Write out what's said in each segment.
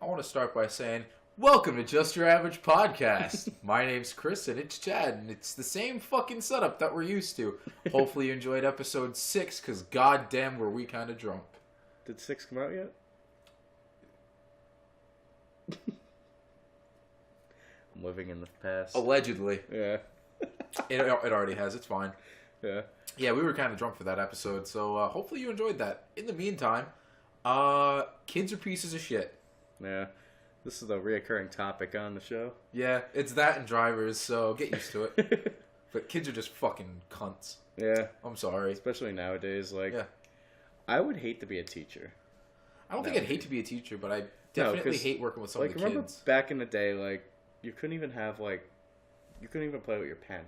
I want to start by saying, welcome to Just Your Average Podcast. My name's Chris and it's Chad, and it's the same fucking setup that we're used to. Hopefully you enjoyed episode 6, because goddamn were we kind of drunk. Did 6 come out yet? I'm living in the past. Allegedly. Yeah. It already has, it's fine. Yeah. Yeah, we were kind of drunk for that episode, so hopefully you enjoyed that. In the meantime, kids are pieces of shit. Yeah. This is a reoccurring topic on the show. Yeah, it's that and drivers, so get used to it. But kids are just fucking cunts. Yeah. I'm sorry. Especially nowadays. Like, yeah. I would hate to be a teacher. I don't think I'd hate to be a teacher, but I definitely hate working with some of the remember kids. Back in the day, like, you couldn't even play with your pen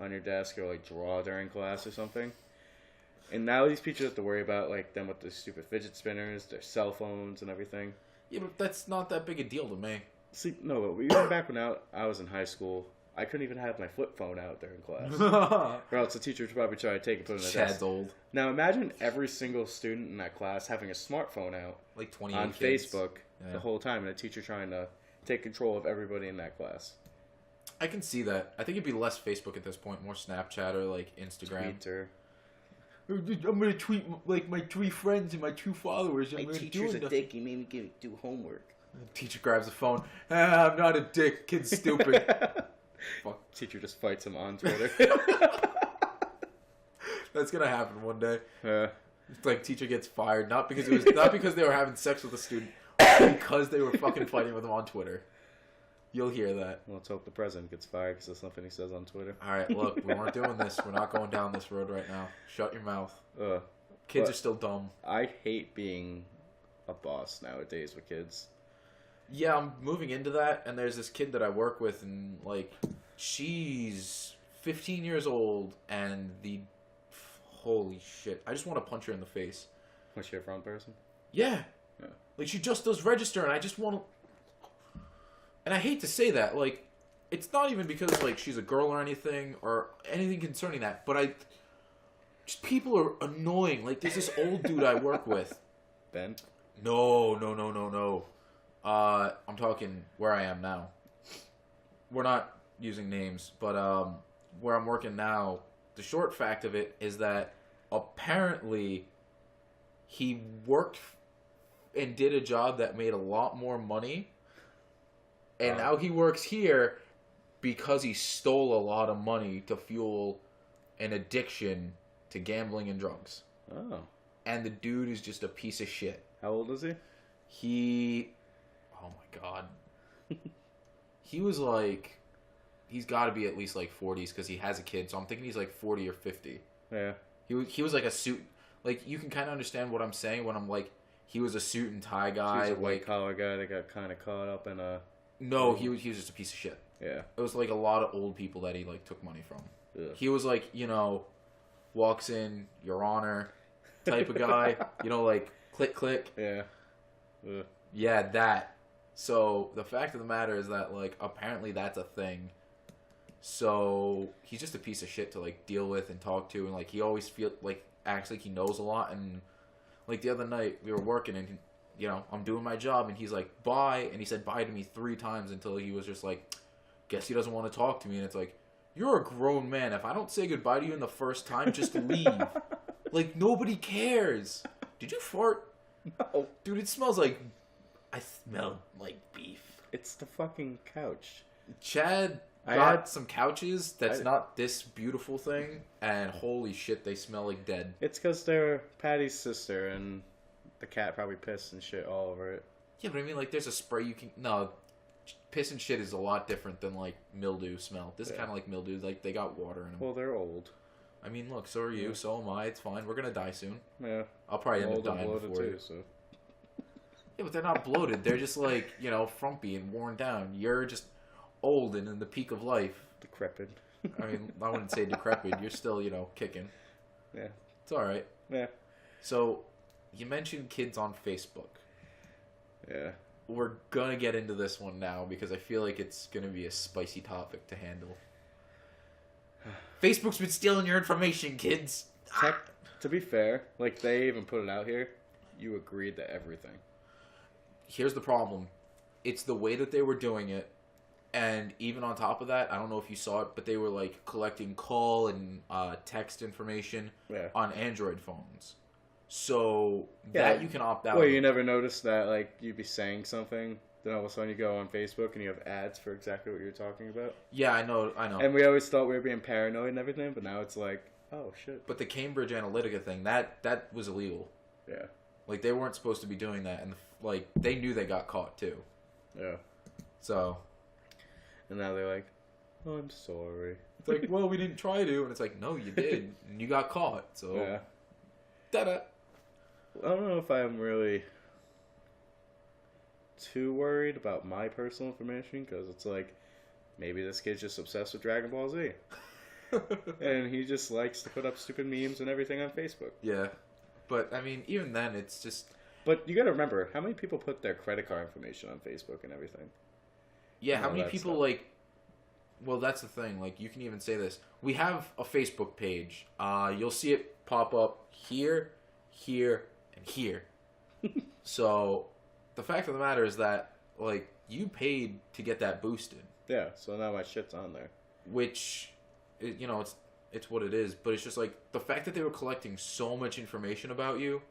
on your desk or, like, draw during class or something. And now these teachers have to worry about, like, them with their stupid fidget spinners, their cell phones and everything. Yeah, but that's not that big a deal to me. See, no, but even back when I was in high school, I couldn't even have my flip phone out during class. Or else the teacher would probably try to take it and put it in the desk. Chad's old. Now imagine every single student in that class having a smartphone out, like 28 on kids. Facebook the whole time, and a teacher trying to take control of everybody in that class. I can see that. I think it'd be less Facebook at this point, more Snapchat or like Instagram. Twitter. I'm gonna tweet like my 3 friends and my 2 followers. My teacher's a dick. He made me do homework. The teacher grabs the phone. I'm not a dick. Kid's stupid. Fuck. Teacher just fights him on Twitter. That's gonna happen one day. Yeah. Like teacher gets fired, not because they were having sex with a student, because they were fucking fighting with him on Twitter. You'll hear that. Well, let's hope the president gets fired because of something he says on Twitter. All right, look, we weren't doing this. We're not going down this road right now. Shut your mouth. Kids are still dumb. I hate being a boss nowadays with kids. Yeah, I'm moving into that, and there's this kid that I work with, and, like, she's 15 years old, and holy shit, I just want to punch her in the face. Was she a front person? Yeah. Like, she just does register, and I just want to... And I hate to say that, like, it's not even because, like, she's a girl or anything concerning that, but just people are annoying. Like, there's this old dude I work with. Ben? No. I'm talking where I am now. We're not using names, but where I'm working now, the short fact of it is that apparently he worked and did a job that made a lot more money, and now he works here because he stole a lot of money to fuel an addiction to gambling and drugs. Oh. And the dude is just a piece of shit. How old is he? Oh my god. He was like, he's got to be at least like 40s because he has a kid, so I'm thinking he's like 40 or 50. Yeah. He was like a suit, like you can kind of understand what I'm saying when I'm like, he was a suit and tie guy. He was a white collar guy that got kind of caught up in a... No, he was just a piece of shit. Yeah. It was like a lot of old people that he like took money from. Ugh. He was like, walks in, Your Honor type of guy. Like click. Yeah. Ugh. Yeah, that. So the fact of the matter is that like apparently that's a thing. So he's just a piece of shit to like deal with and talk to, and like he always acts like he knows a lot. And like the other night we were working and I'm doing my job and he's like bye, and he said bye to me 3 times until he was just like, guess he doesn't want to talk to me. And it's like, you're a grown man. If I don't say goodbye to you in the first time, just leave. Like nobody cares. Did you fart? No. Dude, it smells like... I smell like beef. It's the fucking couch. Chad got some couches that's not this beautiful thing, and holy shit, they smell like dead. It's because they're Patty's sister, and the cat probably pissed and shit all over it. Yeah, but I mean, like, there's a spray you can... No, piss and shit is a lot different than, like, mildew smell. This is kind of like mildew. Like, they got water in them. Well, they're old. I mean, look, so are you, so am I. It's fine. We're gonna die soon. Yeah. I'll probably end up dying before you. Too, so. Yeah, but they're not bloated. They're just like, frumpy and worn down. You're just old and in the peak of life. Decrepit. I mean, I wouldn't say decrepit. You're still, kicking. Yeah. It's all right. Yeah. So, you mentioned kids on Facebook. Yeah. We're going to get into this one now because I feel like it's going to be a spicy topic to handle. Facebook's been stealing your information, kids. To be fair, like, they even put it out here. You agreed to everything. Here's the problem. it's the way that they were doing it. And even on top of that, I don't know if you saw it, but they were like collecting call and text information on Android phones. So that you can opt out. Well, you never noticed that like you'd be saying something, then all of a sudden you go on Facebook and you have ads for exactly what you're talking about. Yeah, I know. And we always thought we were being paranoid and everything, but now it's like, oh shit. But the Cambridge Analytica thing, that was illegal. Yeah. Like they weren't supposed to be doing that, and like they knew they got caught too. Yeah. So. And now they're like, oh, I'm sorry. It's like, well, we didn't try to. And it's like, no, you did. And you got caught. So, yeah. Ta-da. I don't know if I'm really too worried about my personal information, because it's like, maybe this kid's just obsessed with Dragon Ball Z. And he just likes to put up stupid memes and everything on Facebook. Yeah. But, I mean, even then, it's just... But you gotta remember, how many people put their credit card information on Facebook and everything? Yeah, how many people, stuff. Like... Well, that's the thing. Like, you can even say this. We have a Facebook page. You'll see it pop up here, here, and here. So, the fact of the matter is that, like, you paid to get that boosted. Yeah, so now my shit's on there. Which, you know, it's what it is. But it's just, like, the fact that they were collecting so much information about you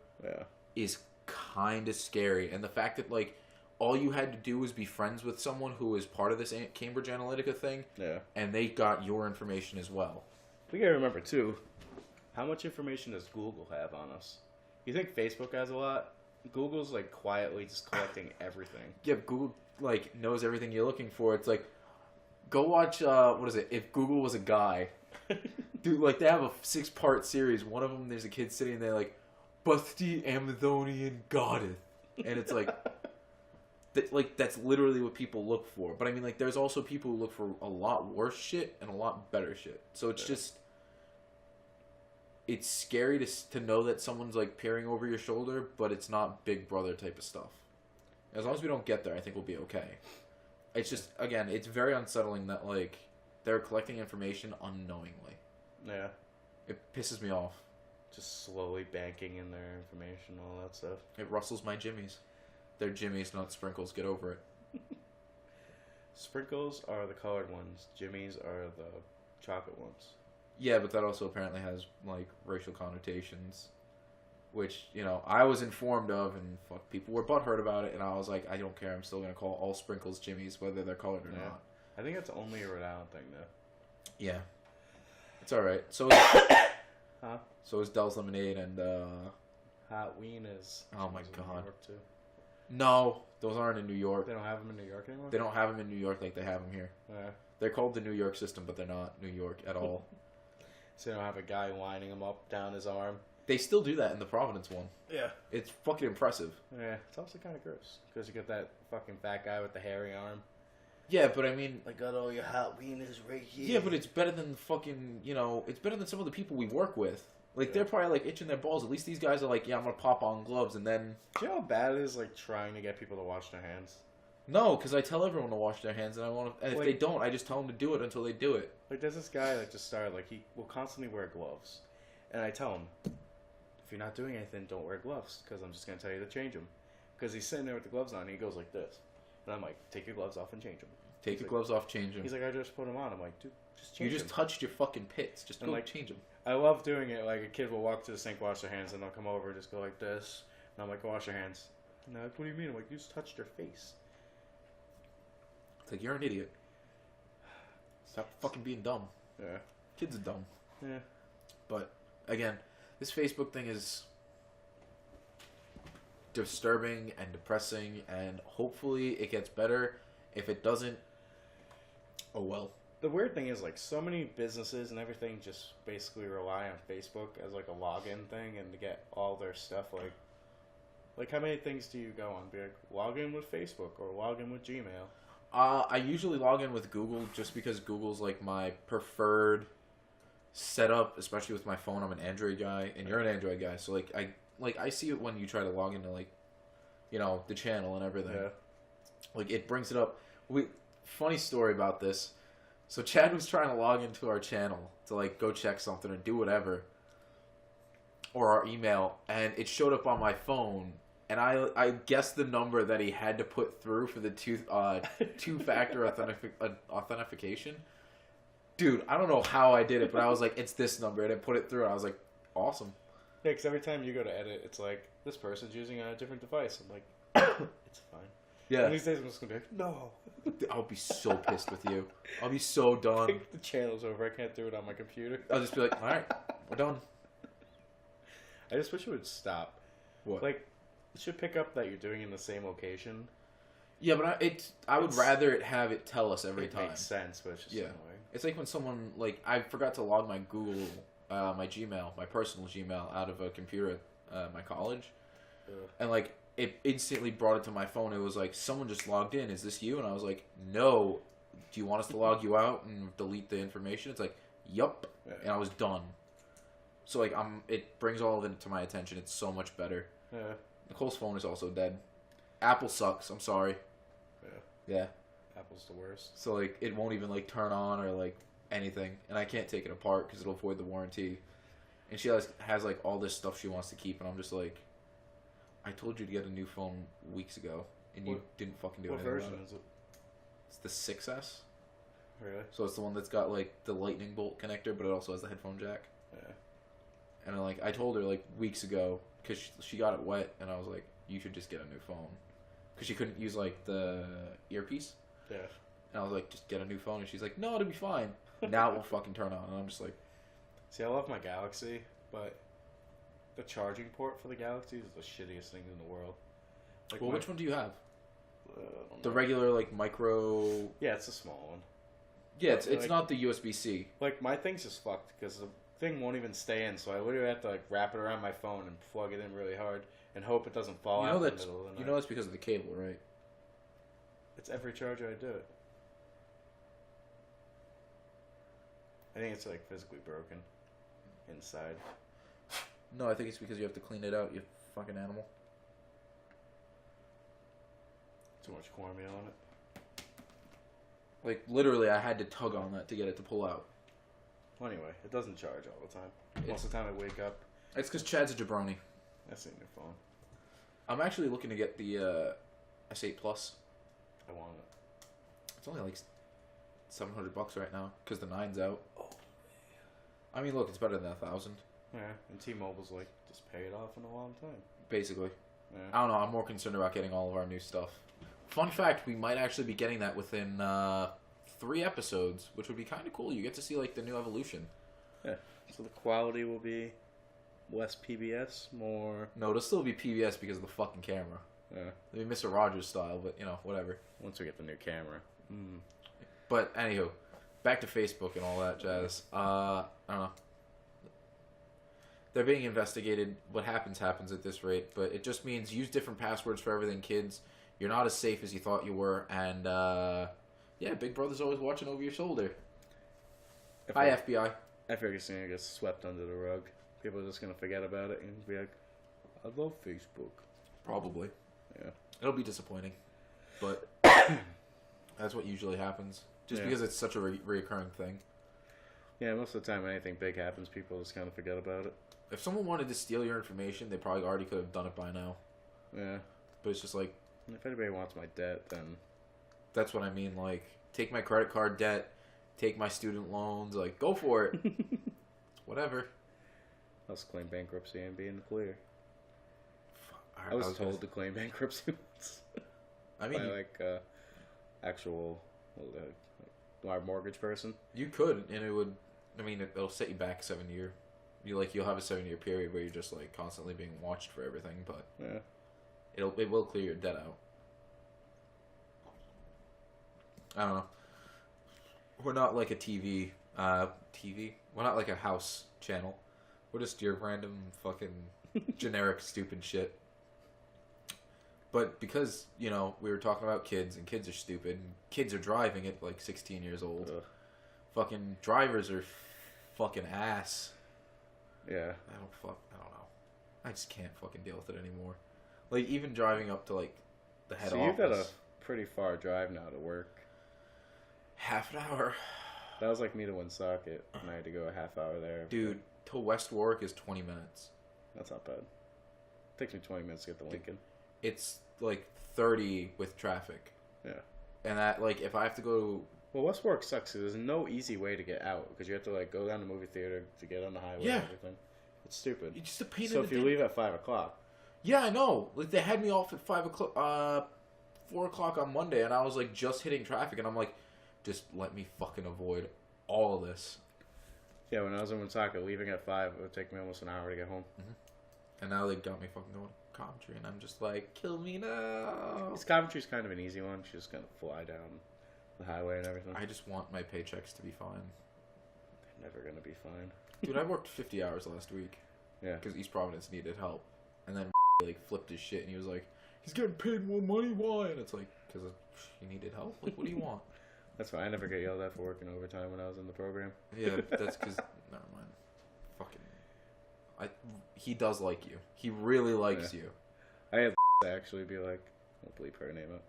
is kind of scary. And the fact that, like, all you had to do was be friends with someone who was part of this Cambridge Analytica thing. Yeah. And they got your information as well. We gotta remember, too, how much information does Google have on us? You think Facebook has a lot? Google's, like, quietly just collecting everything. Yeah, Google, like, knows everything you're looking for. It's like, go watch, what is it, If Google Was a Guy. Dude, like, they have a 6-part series. One of them, there's a kid sitting there, like, but the Amazonian goddess. And it's like... that's literally what people look for. But I mean, like, there's also people who look for a lot worse shit and a lot better shit. So it's just... It's scary to know that someone's, like, peering over your shoulder, but it's not Big Brother type of stuff. As long as we don't get there, I think we'll be okay. It's just, again, it's very unsettling that, like, they're collecting information unknowingly. Yeah. It pisses me off. Just slowly banking in their information, all that stuff. It rustles my jimmies. They're jimmies, not sprinkles. Get over it. Sprinkles are the colored ones. Jimmies are the chocolate ones. Yeah, but that also apparently has, like, racial connotations. Which, you know, I was informed of, and fuck, people were butthurt about it, and I was like, I don't care. I'm still going to call all sprinkles jimmies, whether they're colored or not. I think that's only a Rhode Island thing, though. Yeah. It's alright. So is... Huh? So is Dell's Lemonade and, Hot Ween is... Oh, my God. New York, too. No, those aren't in New York. They don't have them in New York anymore? They don't have them in New York like they have them here. Yeah. They're called the New York system, but they're not New York at all. So they don't have a guy winding him up down his arm? They still do that in the Providence one. Yeah. It's fucking impressive. Yeah. It's also kind of gross. Because you get that fucking fat guy with the hairy arm. Yeah, but I mean... I got all your hot wieners right here. Yeah, but it's better than fucking, you know... It's better than some of the people we work with. Like, they're probably, like, itching their balls. At least these guys are like, yeah, I'm going to pop on gloves, and then... Do you know how bad it is, like, trying to get people to wash their hands? No, because I tell everyone to wash their hands, and if they don't, I just tell them to do it until they do it. Like, there's this guy that just started, like, he will constantly wear gloves. And I tell him, if you're not doing anything, don't wear gloves, because I'm just going to tell you to change them. Because he's sitting there with the gloves on, and he goes like this. And I'm like, take your gloves off and change them. Take your gloves off, change them. He's like, I just put them on. I'm like, dude, just change them. You just touched your fucking pits. Just go change them. I love doing it. Like, a kid will walk to the sink, wash their hands, and they'll come over and just go like this. And I'm like, wash your hands. And they're like, what do you mean? I'm like, you just touched your face. It's like, you're an idiot. Stop fucking being dumb. Yeah. Kids are dumb. Yeah. But, again, this Facebook thing is disturbing and depressing, and hopefully it gets better. If it doesn't, oh well. The weird thing is, like, so many businesses and everything just basically rely on Facebook as, like, a login thing and to get all their stuff, like how many things do you go on? Be like, log in with Facebook or log in with Gmail? I usually log in with Google just because Google's, like, my preferred setup, especially with my phone. I'm an Android guy, and you're an Android guy, so, I see it when you try to log into, like, you know, the channel and everything. Yeah. Like, it brings it up. Funny story about this. So Chad was trying to log into our channel to, like, go check something or do whatever. Or our email. And it showed up on my phone and I guessed the number that he had to put through for the two-factor authentication. Dude, I don't know how I did it, but I was like, it's this number, and I put it through, and I was like, awesome. Yeah, because every time you go to edit, it's like, this person's using a different device. I'm like, it's fine. Yeah. And these days I'm just going to be like, no. I'll be so pissed with you. I'll be so done. Take the channels over. I can't do it on my computer. I'll just be like, all right, we're done. I just wish it would stop. What? Like, it should pick up that you're doing it in the same location. Yeah, but I would rather it have it tell us every It time. makes sense, but it's just annoying. It's like when someone, like, I forgot to log my Google, my Gmail, my personal Gmail out of a computer at my college. Ugh. And, like, it instantly brought it to my phone. It was like, someone just logged in. Is this you? And I was like, no. Do you want us to log you out and delete the information? It's like, yup. Yeah. And I was done. So, like, it brings all of it to my attention. It's so much better. Yeah. Nicole's phone is also dead. Apple sucks. I'm sorry. Yeah. Apple's the worst. So, like, it won't even, like, turn on or, like, anything. And I can't take it apart because it'll void the warranty. And she has, like, all this stuff she wants to keep. And I'm just like, I told you to get a new phone weeks ago. And you didn't fucking do anything. What version about it. is it? It's the 6S. Really? So it's the one that's got, like, the lightning bolt connector, but it also has the headphone jack. Yeah. And, like, I told her, like, weeks ago, because she got it wet. And I was like, you should just get a new phone. Because she couldn't use, like, the earpiece. Yeah. And I was like, just get a new phone. And she's like, no, it'll be fine. Now it will fucking turn on. And I'm just like, See, I love my Galaxy, but the charging port for the Galaxy is the shittiest thing in the world. Like well, which one do you have? I don't The know. regular, like, micro... Yeah, it's a small one. Yeah, it's Like- not the USB-C. Like, my thing's just fucked because the thing won't even stay in, so I literally have to, like, wrap it around my phone and plug it in really hard and hope it doesn't fall You out know in the that's middle of the night. you know that's because of the cable, right? It's every charger I do it. I think it's, like, physically broken inside. No, I think it's because you have to clean it out, you fucking animal. Too much cornmeal on it. Like, literally, I had to tug on that to get it to pull out. Well, anyway, it doesn't charge all the time. Most of the time I wake up, It's because Chad's a jabroni. that's in your phone. I'm actually looking to get the S8 Plus. I want it. It's only like $700 right now because the 9's out. Oh. I mean, look, it's better than 1,000, Yeah, and T-Mobile's like, just pay it off in a long time. basically. Yeah. I don't know. I'm more concerned about getting all of our new stuff. Fun fact: we might actually be getting that within 3 episodes, which would be kind of cool. You get to see like the new evolution. So the quality will be less PBS, more... No, it'll still be PBS because of the fucking camera. Yeah, I mean, Mr. Rogers style, but you know, whatever. once we get the new camera. But anywho, back to Facebook and all that jazz. I don't know. They're being investigated. What happens at this rate. But it just means use different passwords for everything, kids. You're not as safe as you thought you were. And, yeah, Big Brother's always watching over your shoulder. Hi, FBI. I figure it's gonna get swept under the rug. People are just gonna forget about it and be like, I love Facebook. Probably. Yeah. It'll be disappointing. But that's what usually happens. Just Yeah. because it's such a reoccurring thing. Yeah, most of the time anything big happens, people just kind of forget about it. If someone wanted to steal your information, they probably already could have done it by now. Yeah. But it's just like, If anybody wants my debt, then that's what I mean. Like, take my credit card debt, take my student loans. Like, go for it. Whatever. I'll just claim bankruptcy and be in the clear. I I was told to claim bankruptcy once. I mean, by like actual our mortgage person. you could, and it would. I mean, it'll set you back 7 year. You'll have a 7 year period where you're just like constantly being watched for everything, but Yeah. it will clear your debt out. I don't know. We're not like a TV. We're not like a house channel. We're just your random fucking generic stupid shit. But because, you know, we were talking about kids, and kids are stupid, and kids are driving at like 16 years old. Ugh. Fucking drivers are fucking ass. Yeah. I don't know. I just can't fucking deal with it anymore. Like, even driving up to like the head So office. you've got a pretty far drive now to work. Half an hour. That was like me to Woonsocket, and I had to go a half hour there. Dude, to West Warwick is 20 minutes. That's not bad. Takes me 20 minutes to get to Lincoln. it's like 30 with traffic. Yeah. And that, like, if I have to go... Well, West Warwick sucks because there's no easy way to get out because you have to like go down the movie theater to get on the highway Yeah. and everything. It's stupid. It's just a pain So in if the you dick. leave at 5:00, Yeah, I know. Like, they had me off at 5 o'clock, 4 o'clock on Monday, and I was, like, just hitting traffic, and I'm like, just let me fucking avoid all of this. yeah, when I was in Woonsocket, leaving at 5, it would take me almost an hour to get home. And now they got me fucking going to Coventry, and I'm just like, kill me now. This Coventry's kind of an easy one. She's just gonna fly down the highway and everything. I just want my paychecks to be fine. They're never gonna be fine. Dude, I worked 50 hours last week. Yeah. Because East Providence needed help. And then like flipped his shit, and he was like, he's getting paid more money, why? And it's like, because he needed help? Like, what do you want? That's fine. I never get yelled at for working overtime when I was in the program. Yeah, that's because, never mind. Fucking, he does like you. He really likes you. I had to actually be like, I'll bleep her name out.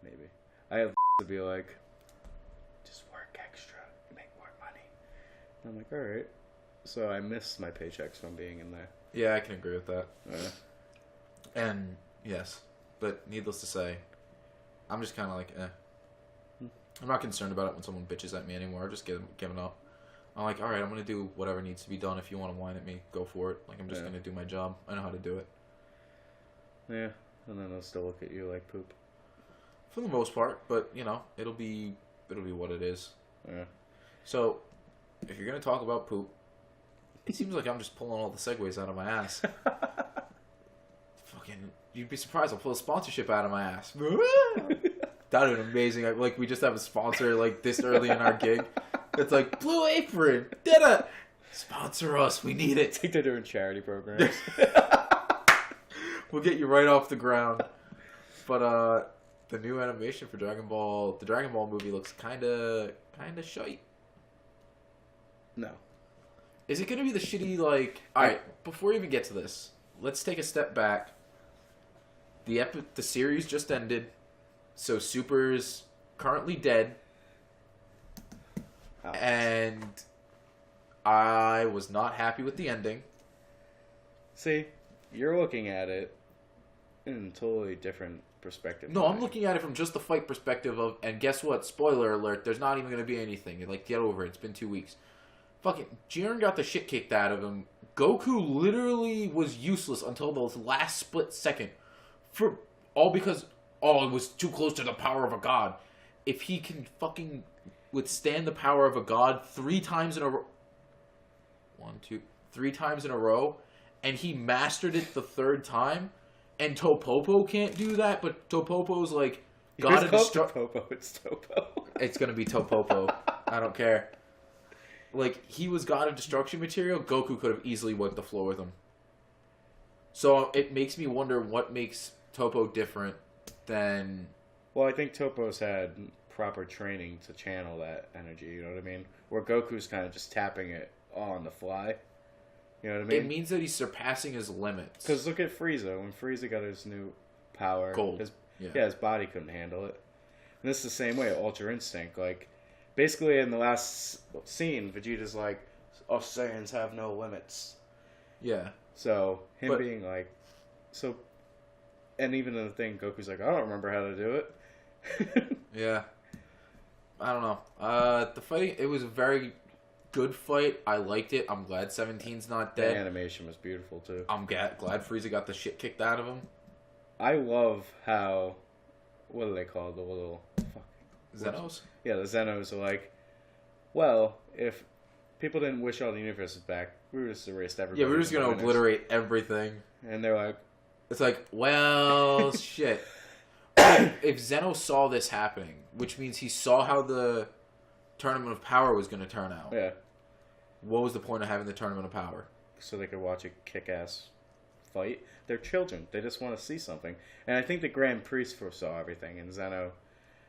Maybe. I had to be like, just work extra, you make more money. And I'm like, alright. So I miss my paychecks from being in there. Yeah, I can agree with that. Uh, And, yes. But, needless to say, I'm just kind of like, I'm not concerned about it when someone bitches at me anymore. I've just given up. I'm like, alright, I'm going to do whatever needs to be done. If you want to whine at me, go for it. Like, I'm just Yeah. going to do my job. I know how to do it. yeah. And then they'll still look at you like poop. For the most part, but, you know, it'll be what it is. Yeah. So, if you're going to talk about poop, it seems like I'm just pulling all the segues out of my ass. Fucking, you'd be surprised I'll pull a sponsorship out of my ass. That would be amazing. Like, we just have a sponsor, like, this early in our gig. It's like, Blue Apron, did it! Sponsor us, we need I it. think they're doing charity programs. We'll get you right off the ground. But, the new animation for Dragon Ball, the Dragon Ball movie looks kinda shite. No. Is it gonna be the shitty, like... Alright, before we even get to this, let's take a step back. The series just ended, so Super's currently dead, Oh. and I was not happy with the ending. See, you're looking at it in a totally different perspective. No, I'm looking at it from just the fight perspective of... And guess what? Spoiler alert, there's not even gonna be anything. Like, get over it. It's been 2 weeks. Fucking Jiren got the shit kicked out of him. Goku literally was useless until the last split second. All because, it was too close to the power of a god. If he can fucking withstand the power of a god 3 times in a row... 3 times in a row, and he mastered it the 3rd time, and Topopo can't do that, but Topopo's like, God of destruction... Topo, it's Topo. It's gonna be Topopo. I don't care. Like, he was God of Destruction material. Goku could have easily wiped the floor with him. So it makes me wonder what makes Topo different than... Well, I think Topo's had proper training to channel that energy, you know what I mean? Where Goku's kind of just tapping it on the fly. You know what I mean? It means that he's surpassing his limits. Because look at Frieza. When Frieza got his new power, Gold. his body couldn't handle it. And this is the same way, Ultra Instinct. Like, basically in the last scene, Vegeta's like, us Saiyans have no limits. Yeah. So, him being like, so, and even in the thing, Goku's like, I don't remember how to do it. Yeah. I don't know. The fighting, it was a very good fight. I liked it. I'm glad 17's not The dead. animation was beautiful too. I'm glad Frieza got the shit kicked out of him. I love how, what do they call the little, Zenos? yeah, the Zenos are like, well, if people didn't wish all the universes back, we would just erased everybody. Yeah, we're just from the gonna winners. obliterate everything. And they're like, It's like, well, shit. If Zeno saw this happening, which means he saw how the Tournament of Power was going to turn out, yeah, what was the point of having the Tournament of Power? so they could watch a kick-ass fight. They're children. They just want to see something. And I think the Grand Priest foresaw everything, and Zeno...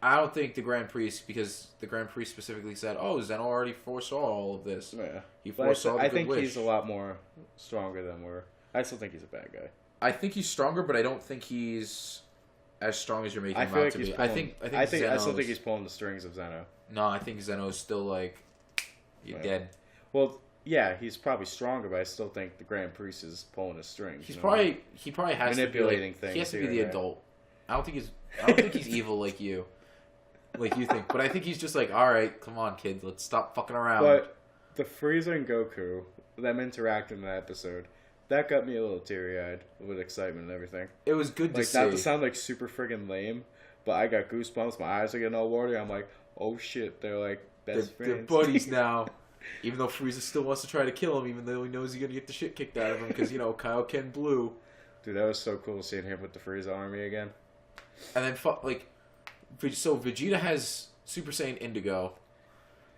I don't think the Grand Priest, because the Grand Priest specifically said, oh, Zeno already foresaw all of this. Yeah. He But foresaw I the good think wish. he's a lot more stronger than we're... I still think he's a bad guy. I think he's stronger, but I don't think he's as strong as you're making I him feel out like to he's be. pulling... I I still Zeno's- think he's pulling the strings of Zeno. No, I think Zeno's still like, you're Yeah. dead. Well, yeah, he's probably stronger, but I still think the Grand Priest is pulling his strings. He's you know what I mean? probably he probably has Manipulating to be like, he things has to be here the and there. adult. I don't think he's evil like you think. But I think he's just like, all right, come on, kids, let's stop fucking around. But the Frieza and Goku, them interacting in that episode, that got me a little teary-eyed with excitement and everything. It was good to Like, see. not to sound like super friggin' lame, but I got goosebumps. My eyes are getting all watery. I'm like, oh shit, they're like best They're friends. buddies now. Even though Frieza still wants to try to kill him, even though he knows he's gonna get the shit kicked out of him because Kaioken Blue. Dude, that was so cool seeing him with the Frieza army again. And then so Vegeta has Super Saiyan Indigo.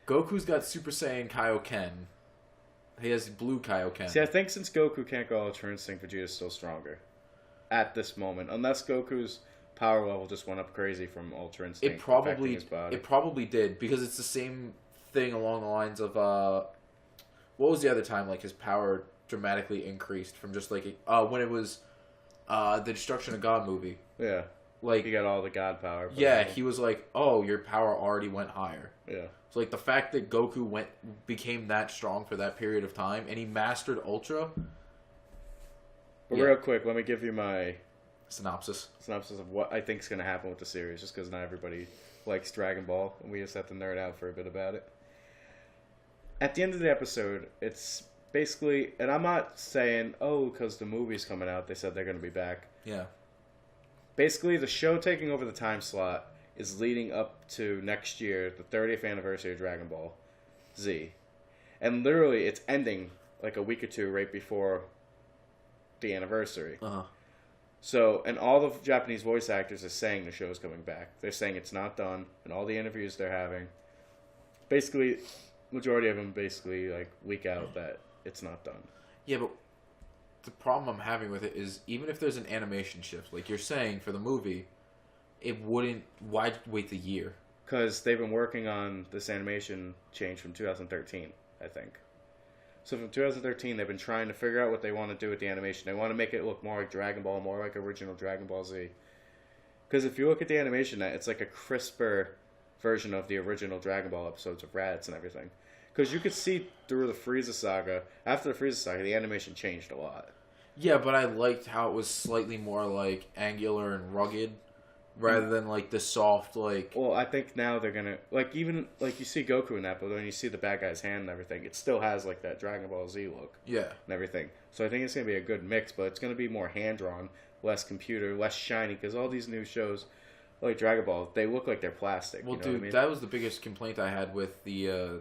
Goku's got Super Saiyan Kaioken. He has Blue Kaioken. See, I think since Goku can't go Ultra Instinct, Vegeta's still stronger. At this moment. Unless Goku's power level just went up crazy from Ultra Instinct affecting his body. It probably did, because it's the same thing along the lines of what was the other time like his power dramatically increased from just like when it was the Destruction of God movie. Yeah. Like He got all the god power. yeah, he was like, "Oh, your power already went higher." Yeah. So like the fact that Goku became that strong for that period of time, and he mastered Ultra. But Yeah. real quick, let me give you my Synopsis. synopsis of what I think is going to happen with the series, just because not everybody likes Dragon Ball, and we just have to nerd out for a bit about it. At the end of the episode, it's basically, and I'm not saying, oh, because the movie's coming out, they said they're going to be back. Yeah. Basically, the show taking over the time slot is leading up to next year, the 30th anniversary of Dragon Ball Z. And literally, it's ending like a week or two right before the anniversary. Uh huh. So, and all the Japanese voice actors are saying the show's coming back. They're saying it's not done, and all the interviews they're having, basically, majority of them basically like leak out that it's not done. Yeah, but the problem I'm having with it is even if there's an animation shift, like you're saying for the movie, it wouldn't. Why wait the year? Because they've been working on this animation change from 2013, I think. So from 2013, they've been trying to figure out what they want to do with the animation. They want to make it look more like Dragon Ball, more like original Dragon Ball Z. Because if you look at the animation, it's like a crisper version of the original Dragon Ball episodes of Raditz and everything. Because you could see through the Frieza saga, after the Frieza saga, the animation changed a lot. Yeah, but I liked how it was slightly more like angular and rugged, rather than like the soft like. Well, I think now they're gonna like even like you see Goku in that, but when you see the bad guy's hand and everything, it still has like that Dragon Ball Z look Yeah. and everything. So I think it's gonna be a good mix, but it's gonna be more hand drawn, less computer, less shiny. Because all these new shows, like Dragon Ball, they look like they're plastic. Well, you know dude, what I mean? that was the biggest complaint I had with the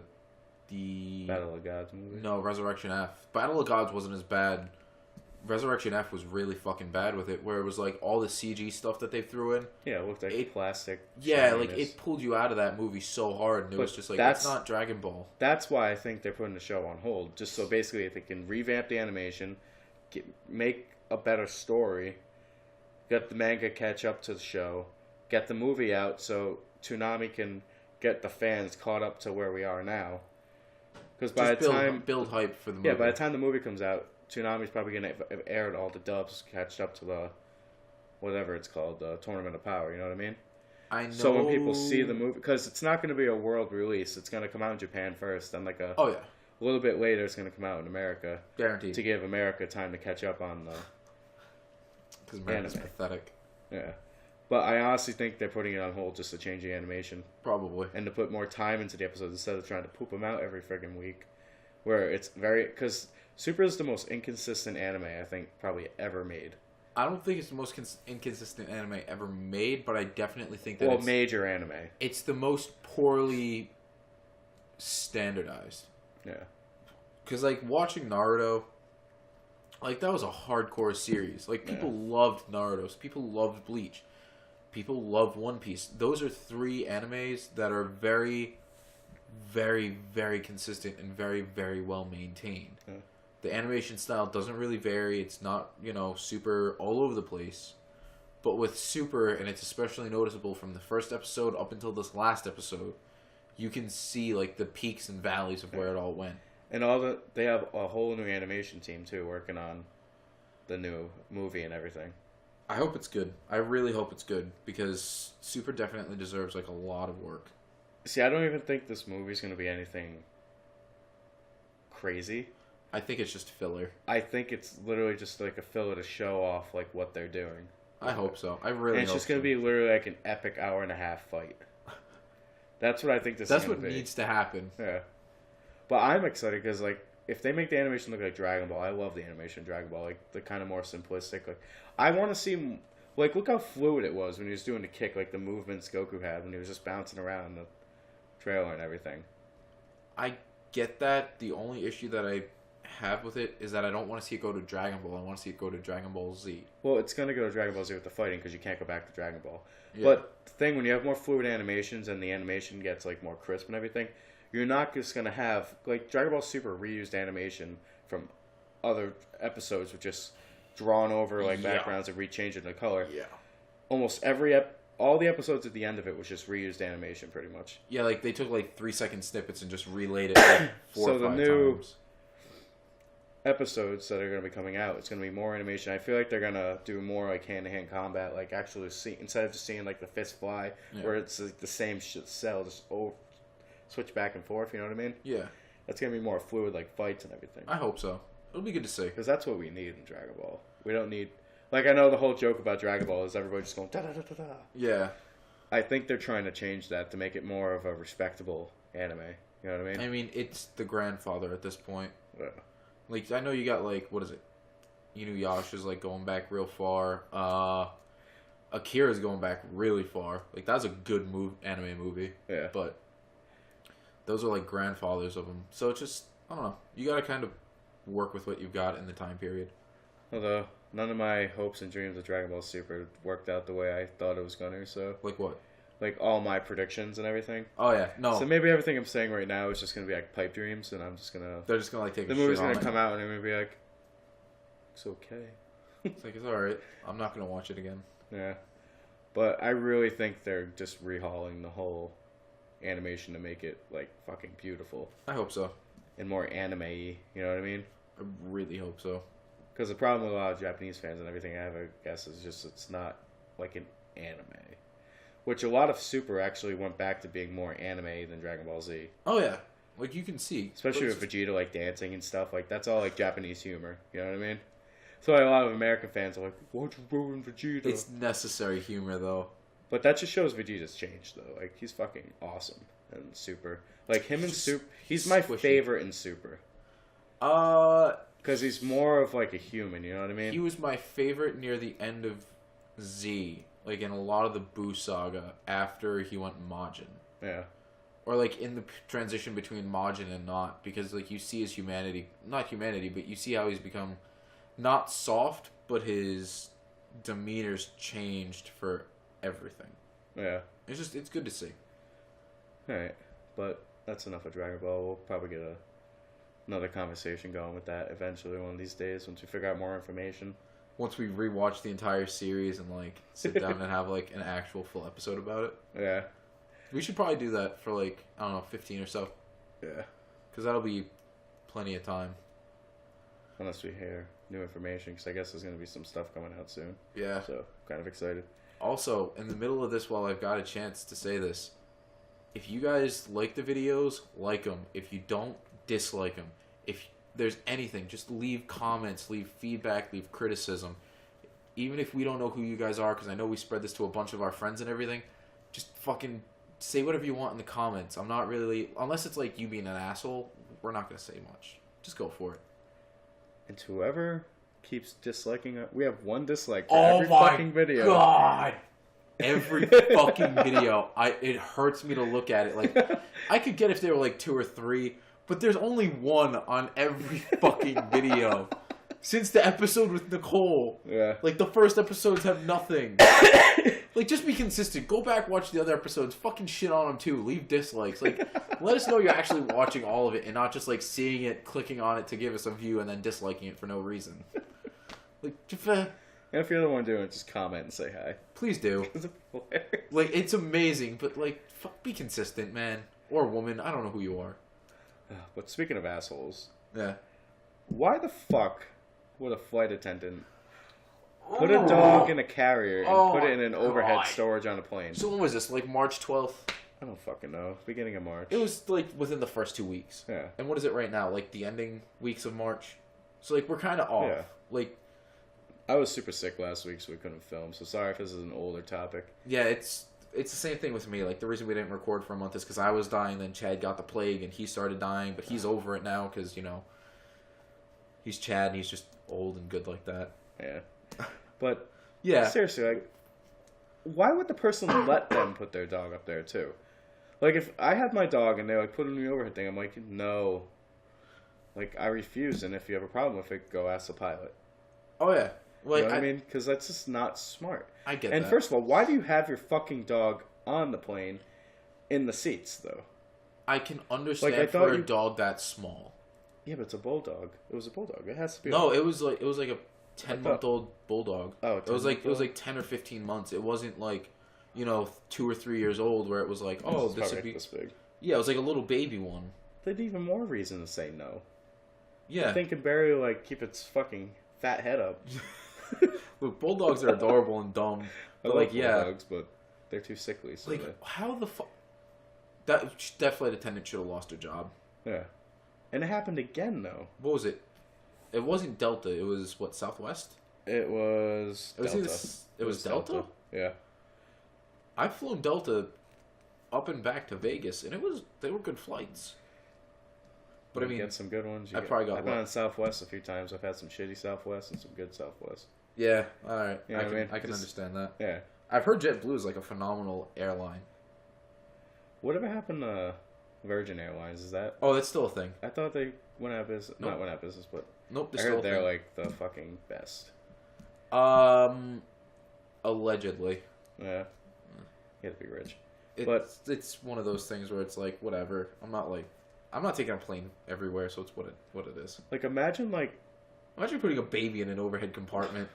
Battle of Gods movie. No, Resurrection F. Battle of Gods wasn't as bad. Resurrection F was really fucking bad with it, where it was like all the CG stuff that they threw in. Yeah, it looked like plastic. Yeah, like shininess. it pulled you out of that movie so hard, and it But was just like, that's- it's not Dragon Ball. That's why I think they're putting the show on hold, just so basically they can revamp the animation, make a better story, get the manga catch up to the show, get the movie out so Toonami can get the fans caught up to where we are now. Because by Just the time build hype for the movie. yeah, by the time the movie comes out, Toonami's probably gonna have aired all the dubs, catch up to the whatever it's called, the Tournament of Power. You know what I mean? I know. So when people see the movie, because it's not going to be a world release, it's going to come out in Japan first, then like a Oh yeah, little bit later, it's going to come out in America guaranteed. to give America time to catch up on the Because America's anime. pathetic. yeah. But I honestly think they're putting it on hold just to change the animation Probably. and to put more time into the episodes instead of trying to poop them out every friggin' week. Where it's very because Super is the most inconsistent anime I think probably ever made. I don't think it's the most inconsistent anime ever made, but I definitely think that Well, major anime. it's the most poorly standardized. Yeah. Because, like, watching Naruto, like, that was a hardcore series. Like, people loved Naruto. People loved Bleach. People loved One Piece. Those are three animes that are very, very, very consistent and very, very well maintained. Yeah. The animation style doesn't really vary. It's not, super all over the place. But with Super, and it's especially noticeable from the first episode up until this last episode, you can see, like, the peaks and valleys of where it all went. And they have a whole new animation team too working on the new movie and everything. I hope it's good. I really hope it's good, because Super definitely deserves, like, a lot of work. See, I don't even think this movie's going to be anything crazy. I think it's just filler. I think it's literally just like a filler to show off like what they're doing. I hope so. I really And it's hope just gonna so. be literally like an epic hour-and-a-half fight. That's what I think this That's is what gonna be. needs to happen. Yeah. But I'm excited because like if they make the animation look like Dragon Ball, I love the animation of Dragon Ball, like the kind of more simplistic. Like I want to see, like look how fluid it was when he was doing the kick, like the movements Goku had when he was just bouncing around the trailer and everything. I get that. The only issue that I have with it is that I don't want to see it go to Dragon Ball. I want to see it go to Dragon Ball Z. Well, it's gonna go to Dragon Ball Z with the fighting because you can't go back to Dragon Ball. Yeah. But the thing when you have more fluid animations and the animation gets like more crisp and everything, you're not just gonna have like Dragon Ball Super reused animation from other episodes with just drawn over like Yeah. backgrounds and rechanging the color. Yeah. Almost all the episodes at the end of it was just reused animation pretty much. Yeah, like they took like 3-second snippets and just relayed it like 4 So or the 5 new- times. Episodes that are going to be coming out, it's going to be more animation. I feel like they're going to do more like hand-to-hand combat, like actually see instead of just seeing like the fist fly, Yeah. where it's like the same cell just switch back and forth. You know what I mean? Yeah, That's going to be more fluid, like fights and everything. I hope so. It'll be good to see. Because that's what we need in Dragon Ball. We don't need like I know the whole joke about Dragon Ball is everybody just going da da da da da. Yeah, I think they're trying to change that to make it more of a respectable anime. You know what I mean? I mean it's the grandfather at this point. Yeah. Like I know you got like what is it? Inuyasha's like going back real far. Akira's going back really far. Like that's a good anime movie. Yeah. But those are like grandfathers of them. So it's just I don't know. You gotta kind of work with what you've got in the time period. Although none of my hopes and dreams of Dragon Ball Super worked out the way I thought it was gonna. So Like what? like all my predictions and everything. Oh yeah, no. So maybe everything I'm saying right now is just gonna be like pipe dreams, and I'm just gonna. They're just gonna like take The a movie's shit on gonna it. come out, and I'm gonna be like, it's okay. It's like it's all right. I'm not gonna watch it again. Yeah, but I really think they're just rehauling the whole animation to make it like fucking beautiful I hope so. and more anime-y. You know what I mean? I really hope so. Because the problem with a lot of Japanese fans and everything I have, I guess, is just it's not like an anime. Which a lot of Super actually went back to being more anime than Dragon Ball Z. Oh yeah, like you can see, Especially But with Vegeta like dancing and stuff. Like that's all like Japanese humor. You know what I mean? So like, a lot of American fans are like, "Why'd you ruin Vegeta?" it's necessary humor though. But that just shows Vegeta's changed though. Like he's fucking awesome and Super. Like him and Just Super, he's my squishy. favorite in Super Uh, because he's more of like a human. You know what I mean? he was my favorite near the end of Z, like in a lot of the Buu saga after he went Majin, Yeah. or like in the transition between Majin and not, because like you see his humanity, not humanity, but you see how he's become not soft, but his demeanor's changed for everything. Yeah. It's just it's good to see. All right. But that's enough of Dragon Ball. We'll probably get another conversation going with that eventually one of these days once we figure out more information. Once we rewatch the entire series and like sit down and have like an actual full episode about it, Yeah. we should probably do that for like I don't know 15 or so, Yeah. because that'll be plenty of time. Unless we hear new information, because I guess there's going to be some stuff coming out soon. Yeah. So, kind of excited. Also, in the middle of this, while I've got a chance to say this, if you guys like the videos, like them. If you don't, dislike them. If there's anything, just leave comments, leave feedback, leave criticism. Even if we don't know who you guys are, because I know we spread this to a bunch of our friends and everything, just fucking say whatever you want in the comments. I'm not really, unless it's like you being an asshole, we're not going to say much. Just go for it. And to whoever keeps disliking it, we have one dislike for every fucking video. God! Every fucking video, it hurts me to look at it. Like, I could get if there were like 2 or 3, but there's only one on every fucking video. Since the episode with Nicole. Yeah. Like, the first episodes have nothing. Like, just be consistent. Go back, watch the other episodes. Fucking shit on them, too. Leave dislikes. Like, let us know you're actually watching all of it and not just, like, seeing it, clicking on it to give us a view and then disliking it for no reason. Like, And if you're the one doing it, just comment and say hi. please do. It's hilarious. Like, it's amazing, but, like, be consistent, man. Or woman. I don't know who you are. But speaking of assholes, Yeah. why the fuck would a flight attendant Put a dog in a carrier and Oh put it in an my overhead God. storage on a plane. So when was this? Like March 12th? I don't fucking know. Beginning of March. It was like within the first 2 weeks. Yeah. And what is it right now? Like the ending weeks of March? So like we're kind of off. Yeah. Like, I was super sick last week, so we couldn't film. So sorry if this is an older topic. yeah, it's the same thing with me. Like the reason we didn't record for a month is because I was dying, then Chad got the plague and he started dying, but he's over it now because, you know, he's Chad and he's just old and good like that. Yeah. But Yeah. seriously, like, why would the person let them put their dog up there too? Like, if I had my dog and they like put it in the overhead thing, I'm like, no. Like, I refuse. And if you have a problem with it, go ask the pilot. Oh yeah. Like, You know what I mean? Because that's just not smart. I get And that. first of all, why do you have your fucking dog on the plane in the seats, though? I can understand Like, I for thought a you- dog that small. Yeah, but it's a bulldog. It was a bulldog. It has to be. No, it was like a 10-month-old bulldog. Oh, It was like 10 or 15 months. It wasn't like, you know, 2 or 3 years old where it was like, oh, this would be. this big. Yeah, it was like a little baby one. They'd even more reason to say no. Yeah. I think can barely like keep its fucking fat head up. Look, bulldogs are adorable and dumb. I But love like, yeah, bulldogs, but they're too sickly. So like how the fuck? That flight attendant should have lost her job. yeah, and it happened again though. What was it? It wasn't Delta. It was what, Southwest? It was. It was Delta. either it was Delta? Yeah. I've flown Delta up and back to Vegas, and they were good flights. But I You mean, get some good ones. I probably got I've been luck. on Southwest a few times. I've had some shitty Southwest and some good Southwest. yeah, all right, You know what I mean? I can Just- understand that. Yeah. I've heard JetBlue is like a phenomenal airline. Whatever happened to Virgin Airlines? Is that? Oh, that's still a thing. I thought they went out of business. Nope. Not went out of business, but Nope, I they're still heard a they're thing. like the fucking best. Allegedly. Yeah. You have to be rich. It's one of those things where it's like whatever. I'm not taking a plane everywhere, so it's what it is. Like imagine like Imagine putting a baby in an overhead compartment.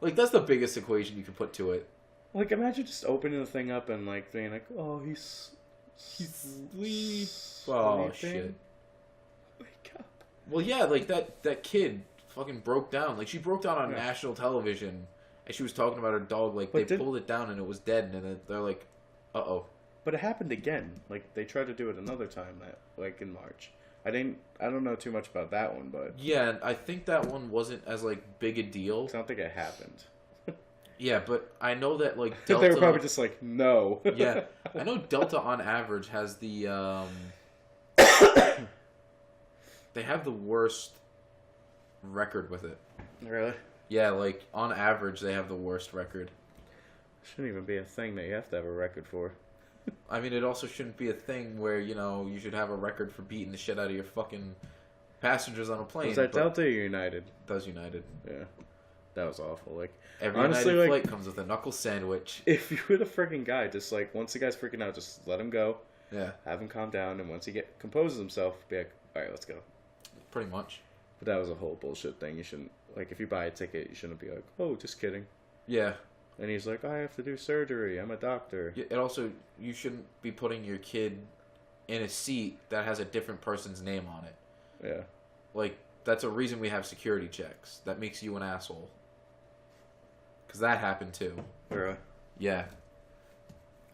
Like that's the biggest equation you can put to it. imagine just opening the thing up and like being like, oh, he's sleep. Oh shit. Wake up. Well, yeah, like that kid fucking broke down. Like she broke down on Yeah. national television, and she was talking about her dog. Like But they pulled it down and it was dead, and then they're like, "Uh oh." But it happened again. Like they tried to do it another time that like in March. I don't know too much about that one, but Yeah, and I think that one wasn't as like big a deal. I don't think it happened. Yeah, but I know that like they Delta. were probably just like, no. Yeah, I know Delta on average has the they have the worst record with it. Really? Yeah, like on average they have the worst record. Shouldn't even be a thing that you have to have a record for. I mean, it also shouldn't be a thing where, you know, you should have a record for beating the shit out of your fucking passengers on a plane. Was that but Delta or United? Does United. Yeah. That was awful. Like, Every honestly, United like, flight comes with a knuckle sandwich. if you were the freaking guy, just like, once the guy's freaking out, just let him go, Yeah, have him calm down, and once he composes himself, be like, alright, let's go. pretty much. But that was a whole bullshit thing. You shouldn't, like, if you buy a ticket, you shouldn't be like, oh, just kidding. Yeah. And he's like, I have to do surgery. I'm a doctor. It also, you shouldn't be putting your kid in a seat that has a different person's name on it. Yeah. Like, that's a reason we have security checks. That makes you an asshole. Because that happened too. Really? Yeah.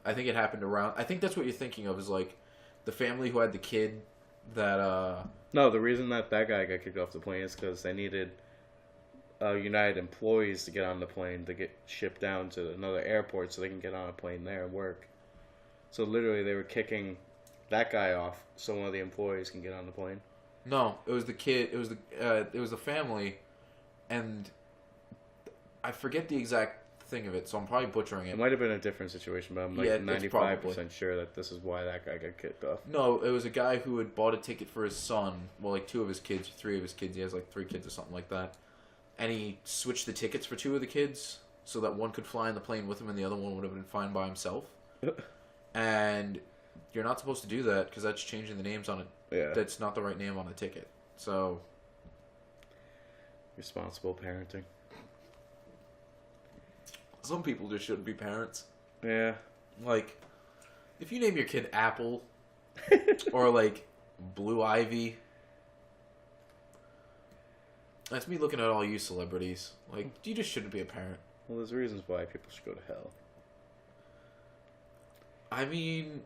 I think it happened around... I think that's what you're thinking of is, like, the family who had the kid that, No, the reason that guy got kicked off the plane is because they needed United employees to get on the plane to get shipped down to another airport so they can get on a plane there and work. So literally they were kicking that guy off so one of the employees can get on the plane. No, it was the kid. It was the family, and I forget the exact thing of it, so I'm probably butchering It it. might have been a different situation, but I'm like Yeah, it's 95% sure that this is why that guy got kicked off. No, it was a guy who had bought a ticket for his son. Well, like 2 of his kids, 3 of his kids. He has like 3 kids or something like that. And he switched the tickets for 2 of the kids so that one could fly in the plane with him and the other one would have been fine by himself. And you're not supposed to do that because that's changing the names on it. Yeah. That's not the right name on the ticket. So, Responsible parenting. some people just shouldn't be parents. Yeah. Like, if you name your kid Apple or like Blue Ivy, That's me looking at all you celebrities. Like, you just shouldn't be a parent. Well, there's reasons why people should go to hell. I mean,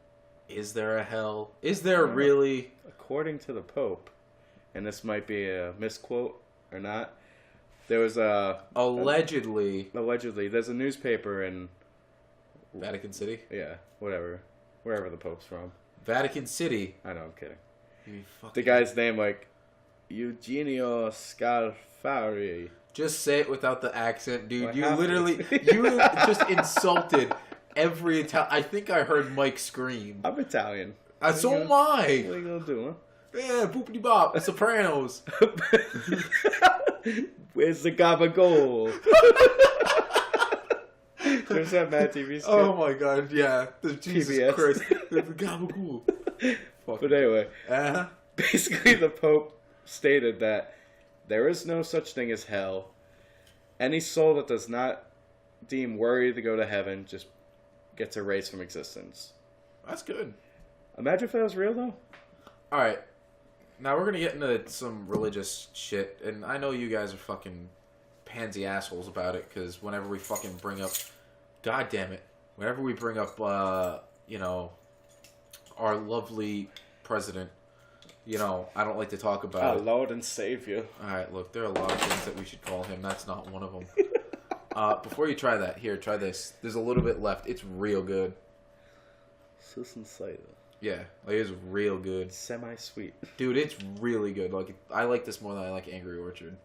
is there a hell? Is there really? According to the Pope, and this might be a misquote or not, there was a... Allegedly. Allegedly. There's a newspaper in... Vatican City? Yeah, whatever. Wherever the Pope's from. Vatican City. I know, I'm kidding. You The fucking... guy's name, like, Eugenio Scalfari. Just say it without the accent, dude. I You have to. literally... You just insulted every Italian... I think I heard Mike scream. I'm Italian. So am What I. are you gonna do, Yeah, boopity bop. Sopranos. huh? Where's the gabagool? There's that Mad TV skit. Oh my god, yeah. The Jesus PBS. Christ. The gabagool. Fuck. But anyway, Uh-huh. basically the Pope stated that there is no such thing as hell. Any soul that does not deem worthy to go to heaven just gets erased from existence. That's good. Imagine if that was real, though. Alright. Now we're gonna get into some religious shit, and I know you guys are fucking pansy assholes about it, because whenever we fucking bring up... God damn it. Whenever we bring up, you know, our lovely president, you know, I don't like to talk about Our it. Lord and Savior. Alright, look, there are a lot of things that we should call him. That's not one of them. Before you try that, here, try this. There's a little bit left. It's real good. Sus and cider. Yeah, like, it's real good. Semi-sweet. Dude, it's really good. Like, I like this more than I like Angry Orchard.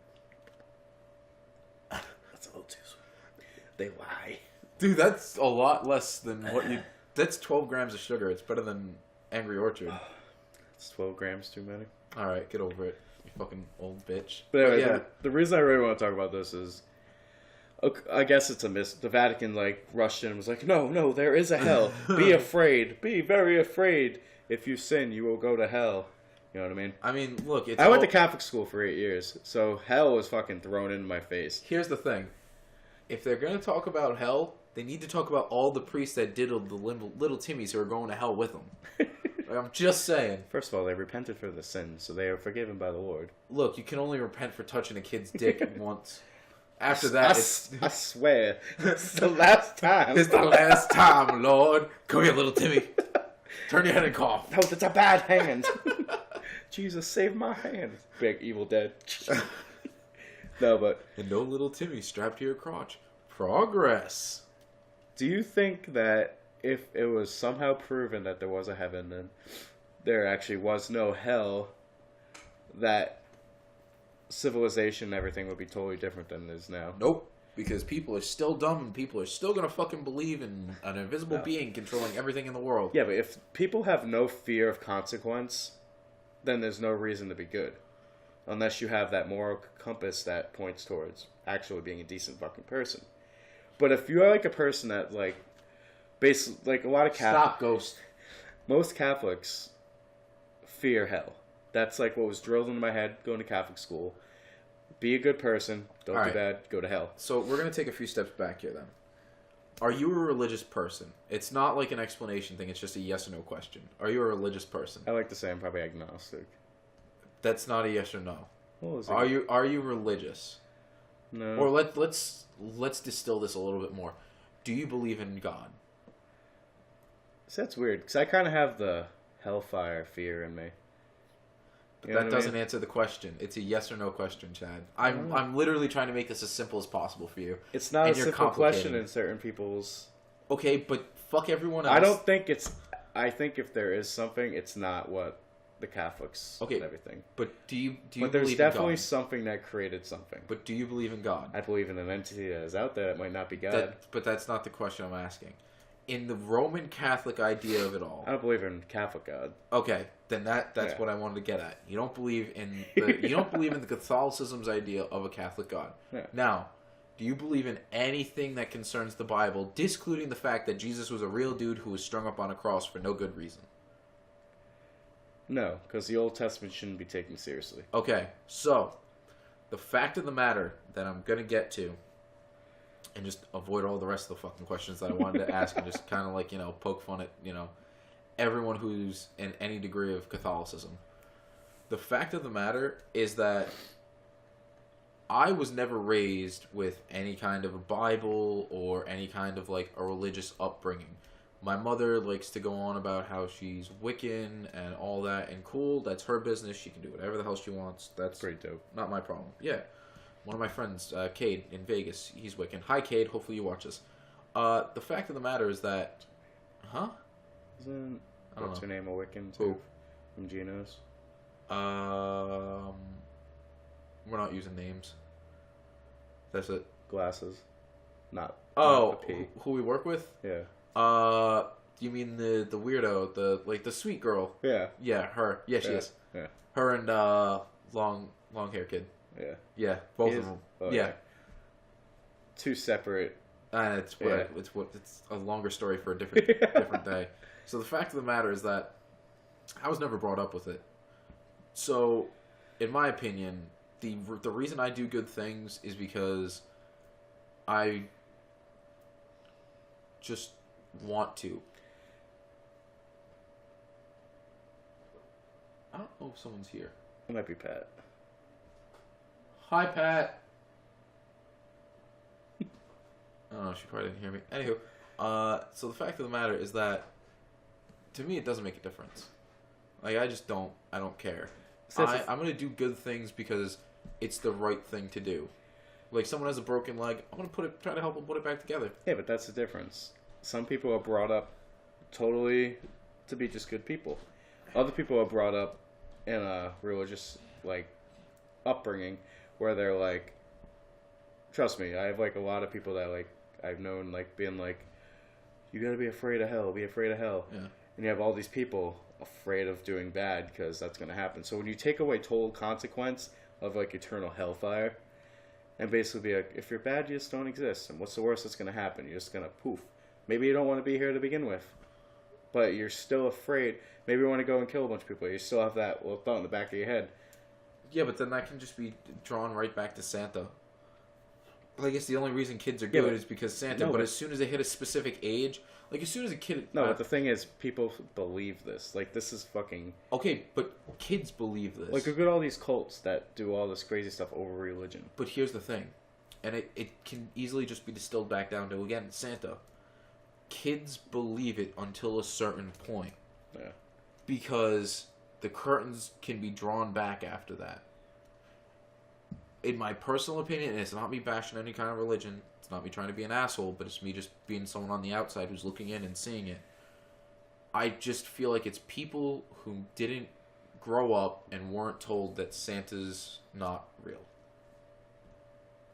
That's a little too sweet. They lie. Dude, that's a lot less than what you... That's 12 grams of sugar. It's better than Angry Orchard. It's 12 grams too many. Alright, get over it. You fucking old bitch. But anyway, yeah. the reason I really want to talk about this is, okay, I guess it's a miss. The Vatican rushed in and was like, no, there is a hell. Be afraid. Be very afraid. If you sin, you will go to hell. You know what I mean? I mean, look, it's I went to Catholic school for 8 years, so hell was fucking thrown into my face. Here's the thing. If they're going to talk about hell, they need to talk about all the priests that diddled the little Timmies who are going to hell with them. Like, I'm just saying. First of all, they repented for the sins, so they are forgiven by the Lord. Look, you can only repent for touching a kid's dick once. After that, I swear, it's the last time. it's the last time, Lord. Come here, little Timmy. Turn your head and cough. No, that's a bad hand. Jesus, save my hand. Big Evil Dead. No, but And no little Timmy strapped to your crotch. Progress. do you think that if it was somehow proven that there was a heaven and there actually was no hell, that civilization and everything would be totally different than it is now? Nope. Because people are still dumb and people are still going to fucking believe in an invisible being controlling everything in the world. Yeah, but if people have no fear of consequence, then there's no reason to be good. Unless you have that moral compass that points towards actually being a decent fucking person. But if you're like a person that basically, like a lot of Stop, Ghost. most Catholics fear hell. That's like what was drilled into my head going to Catholic school. Be a good person, don't All do right. bad, go to hell. So we're going to take a few steps back here then. Are you a religious person? It's not like an explanation thing, it's just a yes or no question. Are you a religious person? I like to say I'm probably agnostic. That's not a yes or no. What was it? Are you religious? No. Or let's distill this a little bit more. Do you believe in God? See, that's weird, because I kind of have the hellfire fear in me. You know That what I doesn't mean? answer the question. It's a yes or no question, Chad. I'm literally trying to make this as simple as possible for you. It's not and a you're simple question complicating. in certain people's... Okay, but fuck everyone else. I don't think it's... I think if there is something, it's not what the Catholics and everything. But do you But there's believe definitely in God? something that created something. But do you believe in God? I believe in an entity that is out there that might not be God. But that's not the question I'm asking. In the Roman Catholic idea of it all. I don't believe in Catholic God. Okay, then that's Yeah. what I wanted to get at. You don't believe in the Catholicism's idea of a Catholic God. Yeah. Now, do you believe in anything that concerns the Bible, discluding the fact that Jesus was a real dude who was strung up on a cross for no good reason? No, because the Old Testament shouldn't be taken seriously. Okay, so the fact of the matter that I'm gonna get to, and just avoid all the rest of the fucking questions that I wanted to ask, and just kind of poke fun at everyone who's in any degree of Catholicism. The fact of the matter is that I was never raised with any kind of a Bible or any kind of like a religious upbringing. My mother likes to go on about how she's Wiccan and all that, and cool, that's her business. She can do whatever the hell she wants. That's Pretty dope. not my problem. Yeah. One of my friends, Cade, in Vegas, he's Wiccan. Hi, Cade. Hopefully you watch this. The fact of the matter is that... Huh? Isn't I don't what's know. her name a Wiccan Who? too? From Geno's. We're not using names. That's it. Glasses. Not Oh, not the P. who we work with? Yeah. You mean the weirdo, the sweet girl? Yeah. Yeah, her. Yeah, she Yeah. is. Yeah. Her and long hair kid. Yeah. Yeah, both He of is- them. oh, yeah. Two separate. And it's Yeah. it's a longer story for a different day. So the fact of the matter is that I was never brought up with it. So, in my opinion, the reason I do good things is because I just want to. I don't know if someone's here. It might be Pat. Hi, Pat. Oh, she probably didn't hear me. Anywho, so the fact of the matter is that, to me, it doesn't make a difference. Like, I don't care. So that's I'm gonna do good things because it's the right thing to do. Like, someone has a broken leg, I'm gonna try to help them put it back together. Yeah, but that's the difference. Some people are brought up totally to be just good people. Other people are brought up in a religious, like, upbringing where they're like, trust me, I have, like, a lot of people that, like, I've known, like, being like, you gotta be afraid of hell, be afraid of hell. Yeah. And you have all these people afraid of doing bad because that's gonna happen. So when you take away total consequence of, like, eternal hellfire, and basically be like, if you're bad, you just don't exist. And what's the worst that's going to happen? You're just going to poof. Maybe you don't want to be here to begin with. But you're still afraid. Maybe you want to go and kill a bunch of people. You still have that little thought in the back of your head. Yeah, but then that can just be drawn right back to Santa. Like, it's the only reason kids are Yeah, good but- is because Santa. no, but but- as soon as they hit a specific age, like as soon as a kid. No, but the thing is, people believe this. Like, this is fucking... Okay, but kids believe this. Like, look at all these cults that do all this crazy stuff over religion. But here's the thing, and it can easily just be distilled back down to, again, Santa. Kids believe it until a certain point. Yeah. Because the curtains can be drawn back after that. In my personal opinion, and it's not me bashing any kind of religion, it's not me trying to be an asshole, but it's me just being someone on the outside who's looking in and seeing it. I just feel like it's people who didn't grow up and weren't told that Santa's not real.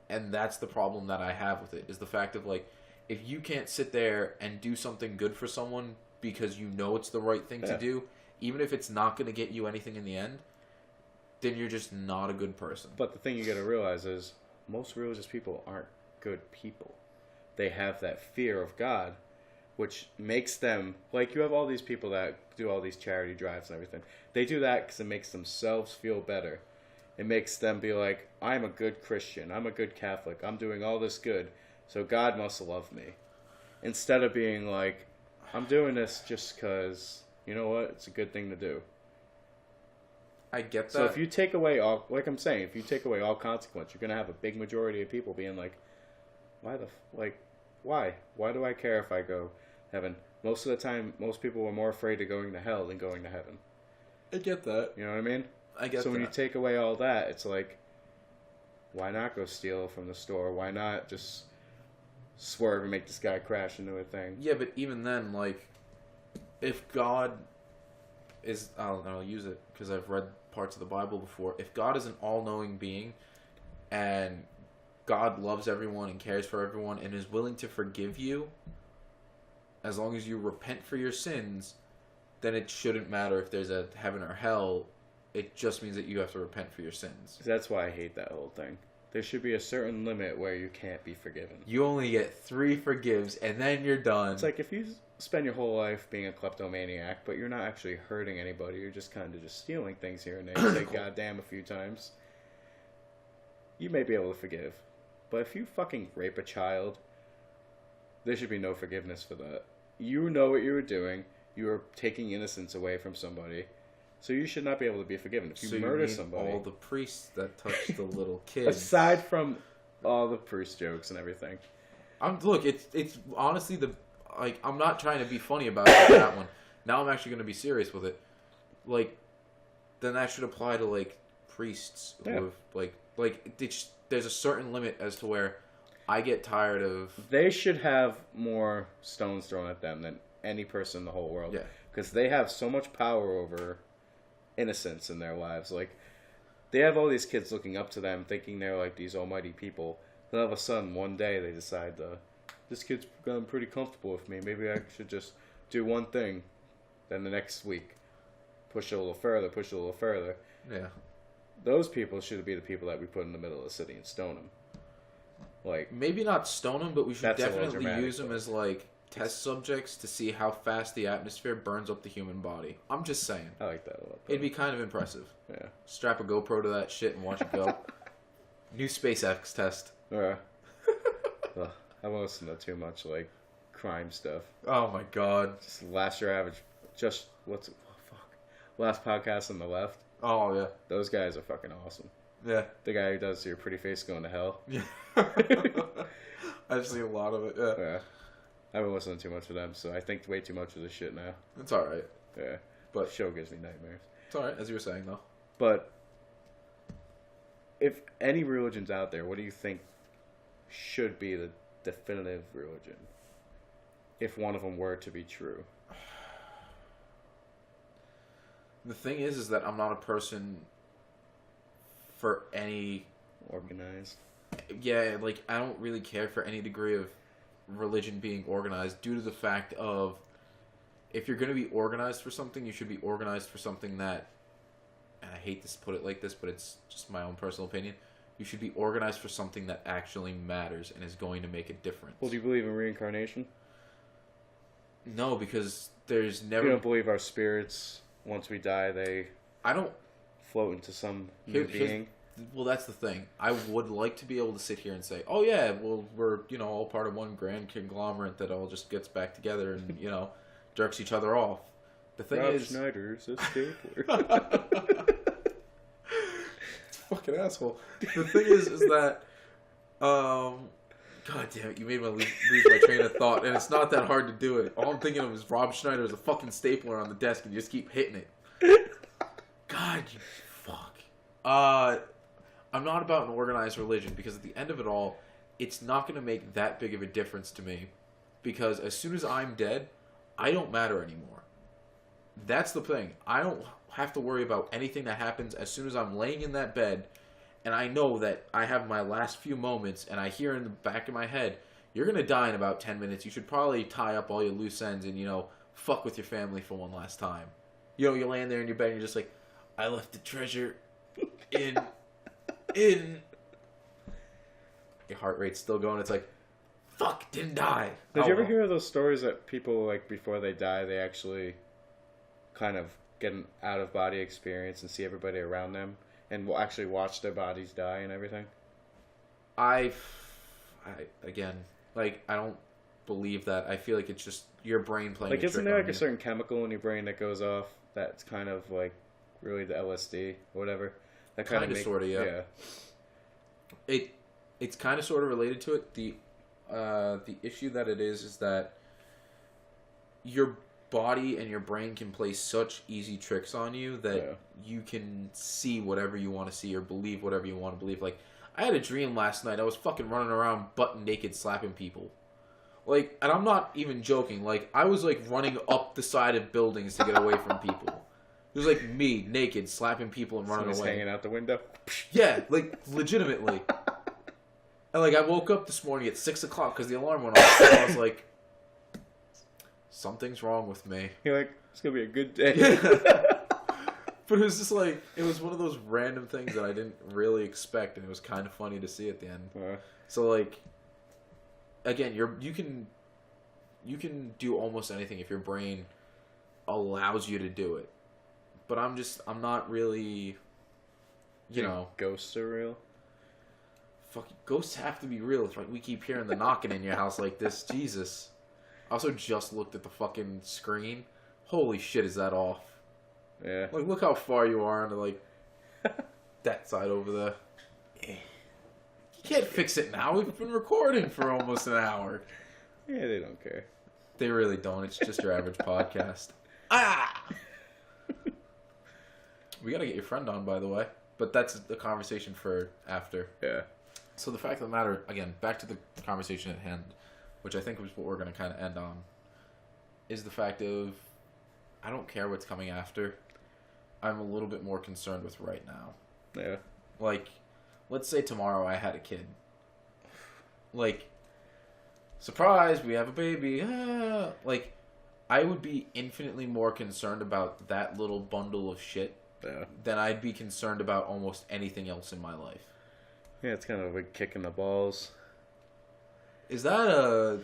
And that's the problem that I have with it, is the fact of, like, if you can't sit there and do something good for someone because you know it's the right thing to Yeah. do, even if it's not going to get you anything in the end, then you're just not a good person. But the thing you gotta realize is, most religious people aren't good people. They have that fear of God, which makes them... Like, you have all these people that do all these charity drives and everything. They do that because it makes themselves feel better. It makes them be like, I'm a good Christian, I'm a good Catholic, I'm doing all this good, so God must love me. Instead of being like, I'm doing this just because, you know what, it's a good thing to do. I get that. So if you take away all, like I'm saying, if you take away all consequence, you're gonna have a big majority of people being like, why? Why do I care if I go heaven? Most of the time, most people were more afraid of going to hell than going to heaven. I get that. You know what I mean? I get So that. when you take away all that, it's like, why not go steal from the store? Why not just swerve and make this guy crash into a thing? Yeah, but even then, like, if God is... I'll use it because I've read parts of the Bible before. If God is an all-knowing being and God loves everyone and cares for everyone and is willing to forgive you, as long as you repent for your sins, then it shouldn't matter if there's a heaven or hell. It just means that you have to repent for your sins. That's why I hate that whole thing. There should be a certain limit where you can't be forgiven. You only get 3 forgives and then you're done. It's like if you spend your whole life being a kleptomaniac, but you're not actually hurting anybody, you're just kind of just stealing things here and there. You say goddamn a few times. You may be able to forgive. But if you fucking rape a child, there should be no forgiveness for that. You know what you were doing. You were taking innocence away from somebody. So you should not be able to be forgiven if you So murder mean somebody. all the priests that touched the little kid. Aside from all the priest jokes and everything. Look, it's honestly I'm not trying to be funny about it, that one. Now I'm actually going to be serious with it. Like, then that should apply to like priests who Yeah. have there's a certain limit as to where I get tired of. They should have more stones thrown at them than any person in the whole world. Yeah. Because they have so much power over innocence in their lives. Like, they have all these kids looking up to them, thinking they're like these almighty people. Then all of a sudden, one day, they decide, this kid's gotten pretty comfortable with me. Maybe I should just do one thing. Then the next week, push it a little further. Yeah. Those people should be the people that we put in the middle of the city and stone them. Like, Maybe not stone them, but we should That's a little definitely dramatic, use them but- as like test subjects to see how fast the atmosphere burns up the human body. I'm just saying. I like that a lot. It'd be kind of impressive. Yeah. Strap a GoPro to that shit and watch it go. New SpaceX test. Ugh, I haven't listened to too much, like, crime stuff. Oh my god. Just Last Your Average, Last Podcast on the Left. Oh yeah. Those guys are fucking awesome. Yeah. The guy who does Your Pretty Face Going to Hell. Yeah. I've seen a lot of it. Yeah. Yeah. I haven't listened to too much of them, so I think way too much of this shit now. It's all right. Yeah. But- The show gives me nightmares. It's all right, as you were saying though. But if any religion's out there, what do you think should be the definitive religion? If one of them were to be true. The thing is that I'm not a person for any. Organized. Yeah, like I don't really care for any degree of religion being organized due to the fact of if you're going to be organized for something, you should be organized for something that, and I hate to put it like this, but it's just my own personal opinion, you should be organized for something that actually matters and is going to make a difference. Well, do you believe in reincarnation? No, because there's You never. don't believe our spirits, once we die, they I don't. float into some Here- new here's- being? Well, that's the thing. I would like to be able to sit here and say, "Oh yeah, well we're all part of one grand conglomerate that all just gets back together and jerks each other off." The thing Rob is, Schneider's a stapler. fucking asshole. The thing is that, God damn it, you made me lose my train of thought, and it's not that hard to do it. All I'm thinking of is Rob Schneider as a fucking stapler on the desk, and you just keep hitting it. God, you fuck. I'm not about an organized religion because at the end of it all, it's not going to make that big of a difference to me. Because as soon as I'm dead, I don't matter anymore. That's the thing. I don't have to worry about anything that happens as soon as I'm laying in that bed and I know that I have my last few moments and I hear in the back of my head, you're going to die in about 10 minutes. You should probably tie up all your loose ends and, fuck with your family for one last time. You're laying there in your bed and you're just like, I left the treasure in... Your heart rate's still going. It's like, fuck, didn't die. Did Oh, you ever well. hear of those stories that people, like, before they die, they actually kind of get an out-of-body experience and see everybody around them and will actually watch their bodies die and everything? I don't believe that. I feel like it's just your brain playing Like, a isn't trick there, on like, a you. certain chemical in your brain that goes off that's kind of, like, really the LSD or whatever? That Kinda, sorta, yeah. It's kind of sort of related to it. The issue that it is that your body and your brain can play such easy tricks on you that you can see whatever you want to see or believe whatever you want to believe. Like, I had a dream last night. I was fucking running around butt naked slapping people. Like, and I'm not even joking. Like, I was like running up the side of buildings to get away from people. It was like me, naked, slapping people and running Somebody's away. hanging out the window. Yeah, like, legitimately. And, like, I woke up this morning at 6 o'clock because the alarm went off. And I was like, something's wrong with me. You're like, it's going to be a good day. But it was just like, it was one of those random things that I didn't really expect. And it was kind of funny to see at the end. So, like, again, you can do almost anything if your brain allows you to do it. But I'm not really, Ghosts are real? fuck, ghosts have to be real. It's like we keep hearing the knocking in your house like this. Jesus. I also just looked at the fucking screen. Holy shit, is that off? Yeah. Like, look how far you are into, like, that side over there. You can't fix it now. We've been recording for almost an hour. Yeah, they don't care. They really don't. It's just your average podcast. Ah! We gotta get your friend on, by the way. But that's the conversation for after. Yeah. So the fact of the matter, again, back to the conversation at hand, which I think was what we're going to kind of end on, is the fact of I don't care what's coming after. I'm a little bit more concerned with right now. Yeah. Like, let's say tomorrow I had a kid. Like, surprise, we have a baby. Ah. Like, I would be infinitely more concerned about that little bundle of shit than I'd be concerned about almost anything else in my life. Yeah, it's kind of a kick in the balls. Is that a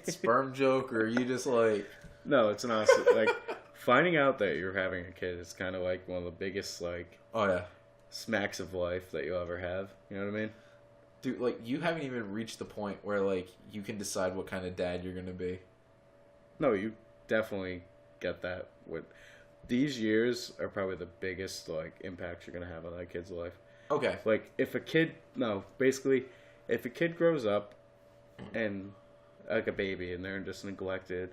sperm joke, or are you just like... No, it's not. Like, finding out that you're having a kid is kind of like one of the biggest, like... Oh, yeah. Smacks of life that you'll ever have. You know what I mean? Dude, like, you haven't even reached the point where, like, you can decide what kind of dad you're gonna be. No, you definitely get that. These years are probably the biggest, like, impacts you're gonna have on that kid's life. Okay. Like, if a kid grows up and, like a baby, and they're just neglected,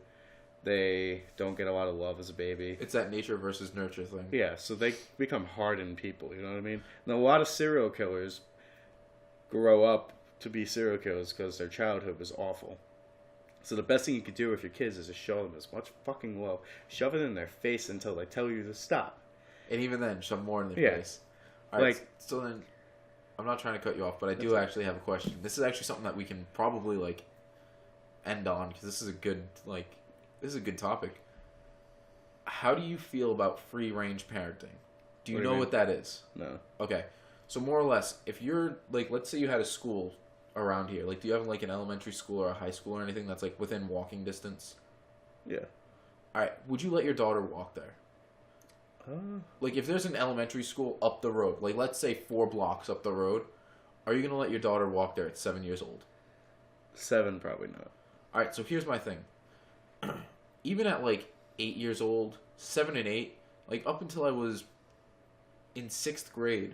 they don't get a lot of love as a baby. It's that nature versus nurture thing. Yeah, so they become hardened people, you know what I mean? And a lot of serial killers grow up to be serial killers because their childhood was awful. So the best thing you could do with your kids is to show them as much fucking love. Shove it in their face until they tell you to stop. And even then, shove more in their Yeah. face. All right, Like- so then, I'm not trying to cut you off, but I do actually have a question. This is actually something that we can probably, like, end on, because this is a good topic. How do you feel about free-range parenting? Do you What do you know mean? what that is? No. Okay. So more or less, if you're, like, let's say you had a school around here. Like, do you have, like, an elementary school or a high school or anything that's, like, within walking distance? Yeah. Alright, would you let your daughter walk there? Like, if there's an elementary school up the road, like, let's say 4 blocks up the road, are you going to let your daughter walk there at 7 years old? 7, probably not. Alright, so here's my thing. Even at, like, 8 years old, 7 and 8, like, up until I was in 6th grade,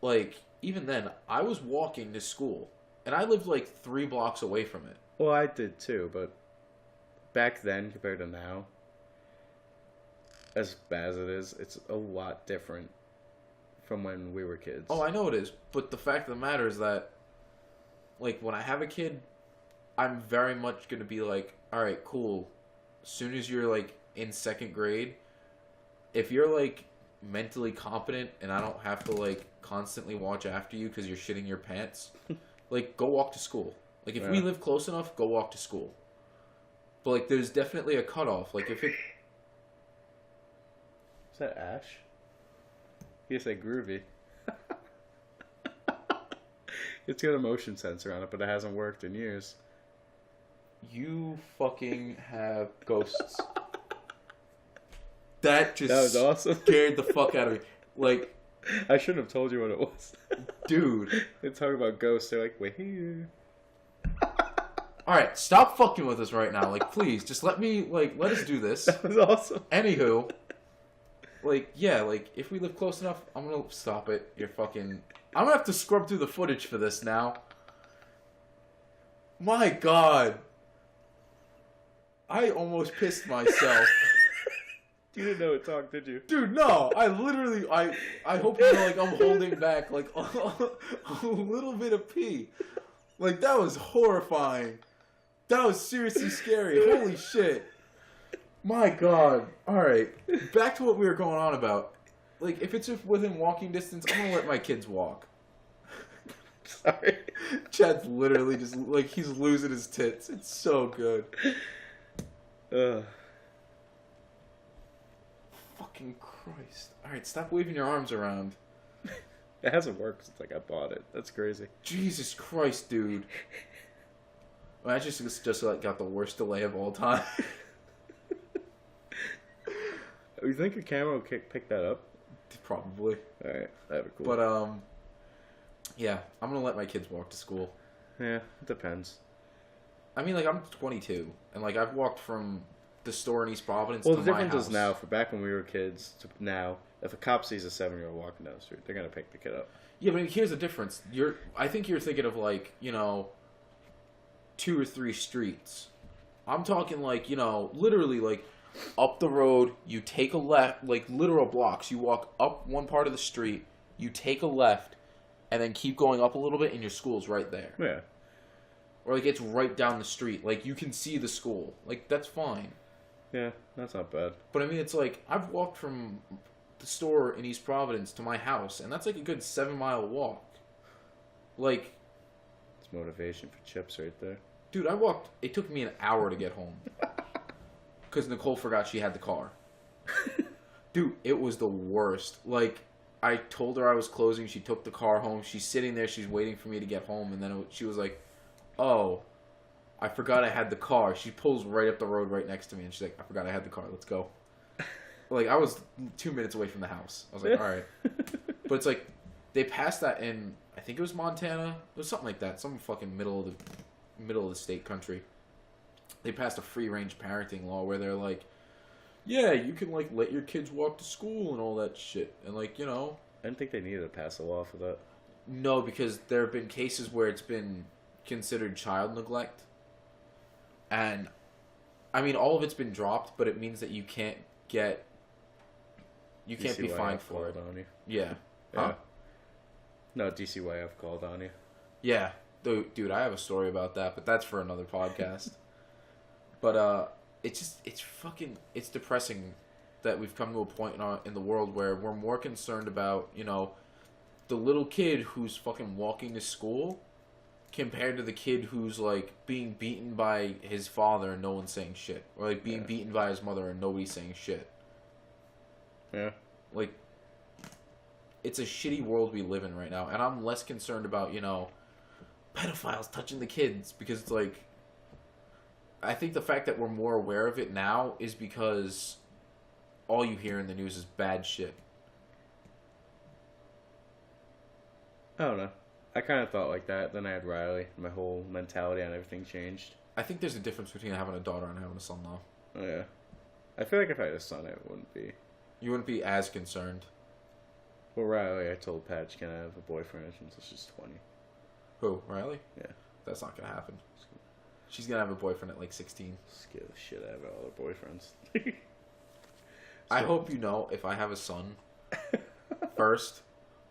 like, even then, I was walking to school. And I lived, like, 3 blocks away from it. Well, I did too, but back then compared to now, as bad as it is, it's a lot different from when we were kids. Oh, I know it is. But the fact of the matter is that, like, when I have a kid, I'm very much going to be like, all right, cool. As soon as you're, like, in 2nd grade, if you're, like, mentally competent and I don't have to, like, constantly watch after you because you're shitting your pants, like, go walk to school. Like, if we live close enough, go walk to school. But, like, there's definitely a cutoff. Like, if it... Is that Ash? You say groovy. It's got a motion sensor on it, but it hasn't worked in years. You fucking have ghosts. That just That was awesome. scared the fuck out of me. Like, I shouldn't have told you what it was. dude. They talk about ghosts. They're like, we're here. Alright, stop fucking with us right now. Like, please, just let us do this. That was awesome. Anywho, like, yeah, like, if we live close enough, I'm gonna stop it. You're fucking... I'm gonna have to scrub through the footage for this now. My God. I almost pissed myself. You didn't know it talked, did you? Dude, no. I literally, I hope you know, like, I'm holding back, like, a little bit of pee. Like, that was horrifying. That was seriously scary. Holy shit. My God. Alright. Back to what we were going on about. Like, if it's within walking distance, I'm gonna let my kids walk. Sorry. Chad's literally just, like, he's losing his tits. It's so good. Fucking Christ. Alright, stop waving your arms around. It hasn't worked since like I bought it. That's crazy. Jesus Christ, dude. I just like, got the worst delay of all time. You think a camera will pick that up? Probably. Alright, that'd be cool. But, yeah, I'm gonna let my kids walk to school. Yeah, it depends. I mean, like, I'm 22, and, like, I've walked from the store in East Providence Well, to the my difference house. is now, for back when we were kids to now, if a cop sees a 7-year-old walking down the street, they're gonna pick the kid up. Yeah, but here's the difference. I think you're thinking of like 2 or 3 streets. I'm talking like literally like up the road. You take a left, like literal blocks. You walk up one part of the street. You take a left, and then keep going up a little bit, and your school's right there. Yeah. Or like it's right down the street. Like you can see the school. Like that's fine. Yeah, that's not bad. But I mean, it's like I've walked from the store in East Providence to my house, and that's like a good 7-mile walk. Like, It's motivation for chips right there. dude, I walked. It took me an hour to get home because Nicole forgot she had the car. Dude, it was the worst. Like, I told her I was closing. She took the car home. She's sitting there. She's waiting for me to get home, and then she was like, "Oh, I forgot I had the car." She pulls right up the road right next to me, and she's like, "I forgot I had the car. Let's go." Like, I was 2 minutes away from the house. I was like, all right. But it's like, they passed that in, I think it was Montana. It was something like that. Some fucking middle of the state country. They passed a free-range parenting law where they're like, yeah, you can, like, let your kids walk to school and all that shit. And, like, I didn't think they needed to pass a law for that. No, because there have been cases where it's been considered child neglect. And, I mean, all of it's been dropped, but it means that you can't be DCYF fined for it. called on you. Yeah. Yeah. Huh. No, DCYF called on you. Yeah. Dude, I have a story about that, but that's for another podcast. But it's depressing that we've come to a point in the world where we're more concerned about, the little kid who's fucking walking to school compared to the kid who's like being beaten by his father and no one's saying shit. Or like being beaten by his mother and nobody's saying shit. Yeah. Like, it's a shitty world we live in right now, and I'm less concerned about, pedophiles touching the kids, because it's like, I think the fact that we're more aware of it now is because all you hear in the news is bad shit. I don't know. I kind of thought like that. Then I had Riley. My whole mentality on everything changed. I think there's a difference between having a daughter and having a son, though. Oh, yeah. I feel like if I had a son, I wouldn't be. You wouldn't be as concerned. Well, Riley, I told Patch, can I have a boyfriend since she's 20? Who, Riley? Yeah. That's not gonna happen. She's gonna have a boyfriend at like 16. Scare the shit out of all her boyfriends. I hope you know, if I have a son, first,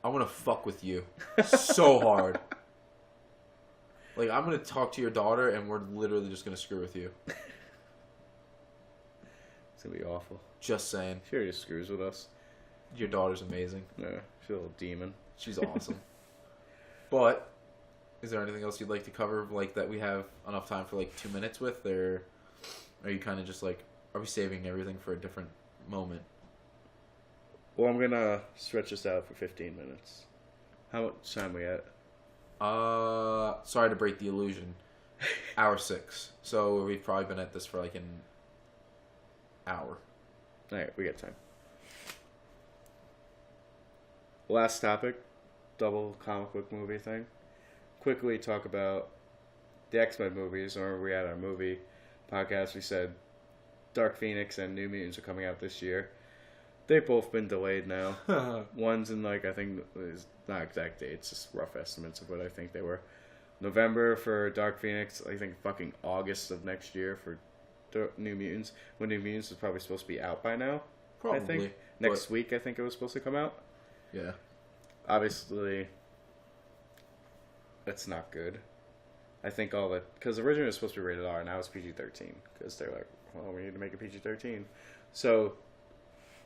I'm gonna fuck with you so hard. Like, I'm gonna talk to your daughter, and we're literally just gonna screw with you. It's gonna be awful. Just saying. She already screws with us. Your daughter's amazing. Yeah, she's a little demon. She's awesome. But, is there anything else you'd like to cover, like, that we have enough time for, like, 2 minutes with? Or are you kind of just, like, are we saving everything for a different moment? Well, I'm gonna stretch this out for 15 minutes. How much time we at? Sorry to break the illusion. Hour 6. So we've probably been at this for, like, an hour. Alright, we got time. Last topic, double comic book movie thing. Quickly talk about the X-Men movies. Or we had our movie podcast. We said Dark Phoenix and New Mutants are coming out this year. They've both been delayed now. One's in, like, I think, it's not exact dates, just rough estimates of what I think they were. November for Dark Phoenix, I think fucking August of next year for New Mutants. When New Mutants is probably supposed to be out by now. Probably. I think. Next week, I think it was supposed to come out. Yeah. Obviously, it's not good. I think all that... Because originally it was supposed to be rated R, now it's PG-13. Because they're like, well, we need to make it PG-13. So...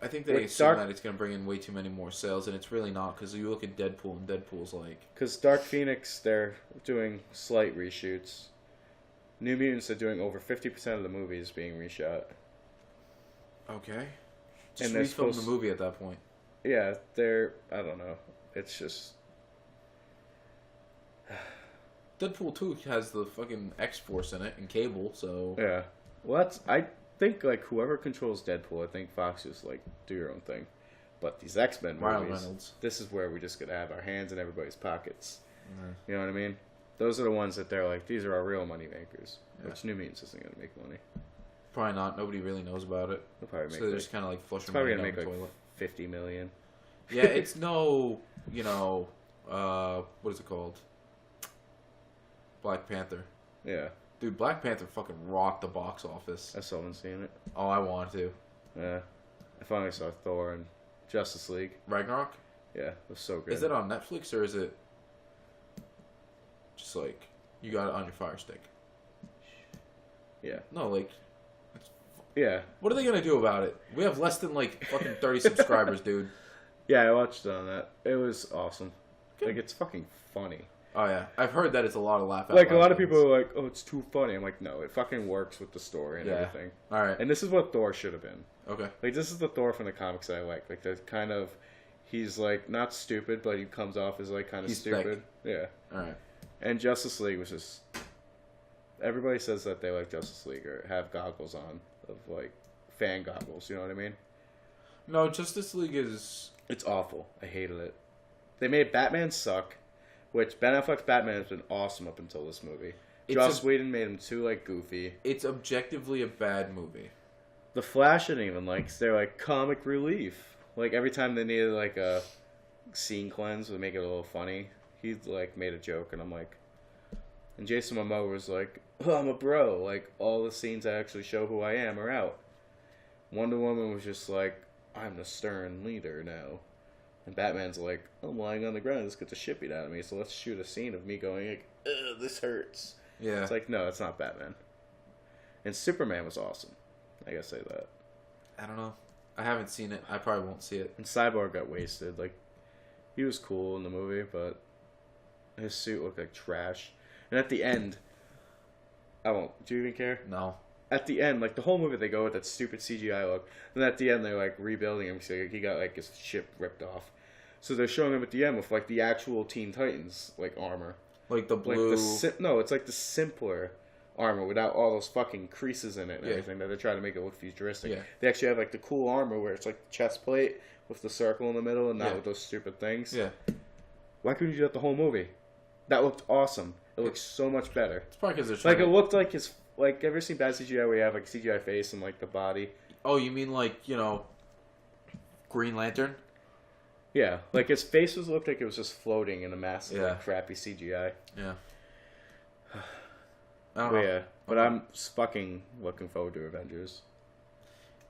I think they assume that it's going to bring in way too many more sales, and it's really not, because you look at Deadpool, and Deadpool's like... Because Dark Phoenix, they're doing slight reshoots. New Mutants are doing over 50% of the movies being reshot. Okay. Just And they're refilm the supposed- movie at that point. Yeah, they're... I don't know. It's just... Deadpool 2 has the fucking X-Force in it, and Cable, so... Yeah. Well, that's... I think, like, whoever controls Deadpool, I think Fox just, like, do your own thing. But these X-Men Ryan movies, Reynolds. this is where we just gotta have our hands in everybody's pockets. Mm. You know what I mean? Those are the ones that they're like, these are our real money makers. Yeah. Which New Mutants isn't gonna make money. Probably not. Nobody really knows about it. They'll probably So make they're like, just kind of like it's flushing probably money gonna down make the like toilet. 50 million. Yeah, it's no, what is it called? Black Panther. Yeah, Dude, Black Panther fucking rocked the box office. I still haven't seen it. Oh, I want to. Yeah, I finally saw Thor and Justice League. Ragnarok? Yeah, it was so good. Is it on Netflix or is it just like you got it on your Fire Stick? Yeah. No, like, Yeah, what are they gonna do about it? We have less than like fucking 30 subscribers, dude. yeah, I watched it on that. It was awesome. Good. Like, it's fucking funny. Oh yeah, I've heard that it's a lot of laugh. out Like, a loud lot of things. people are like, oh, it's too funny. I'm like, no, it fucking works with the story and Yeah. everything. All right. And this is what Thor should have been. Okay. Like, this is the Thor from the comics that I like. Like, the kind of, he's like, not stupid, but he comes off as like kind of He's stupid. Yeah. All right. And Justice League was just, everybody says that they like Justice League or have goggles on, of like, fan goggles, you know what I mean? No, Justice League is. It's awful. I hated it. They made Batman suck, which Ben Affleck's Batman has been awesome up until this movie. Joss Whedon made him too, like, goofy. It's objectively a bad movie. The Flash didn't even like, they're like comic relief. Like, every time they needed like a scene cleanse to make it a little funny, he like made a joke, and I'm like, and Jason Momoa was like, oh, I'm a bro. Like, all the scenes that actually show who I am are out. Wonder Woman was just like, I'm the stern leader now. And Batman's like, I'm lying on the ground, just get the shit beat out of me, so let's shoot a scene of me going like, ugh, this hurts. Yeah. It's like, no, it's not Batman. And Superman was awesome. I gotta say that. I don't know. I haven't seen it. I probably won't see it. And Cyborg got wasted. Like, he was cool in the movie, but his suit looked like trash. And at the end, I won't. Do you even care? No. At the end, like, the whole movie, they go with that stupid CGI look. And at the end, they're, like, rebuilding him. So he got, like, his ship ripped off. So they're showing him at the end with, like, the actual Teen Titans, like, armor. Like the Like, blue. no, it's, like, the simpler armor without all those fucking creases in it and Yeah. everything that they're trying to make it look futuristic. Yeah. They actually have, like, the cool armor where it's, like, the chest plate with the circle in the middle and not Yeah. with those stupid things. Yeah. Why couldn't you do that the whole movie? That looked awesome. It looked so much better. It's probably because they're trying Like, it to... looked like his... Like, ever seen bad CGI where you have, like, CGI face and, like, the body? Oh, you mean like, Green Lantern? Yeah. Like, his face looked like it was just floating in a massive, Yeah. like, crappy CGI. Yeah. I don't But know. yeah. But I'm fucking looking forward to Avengers.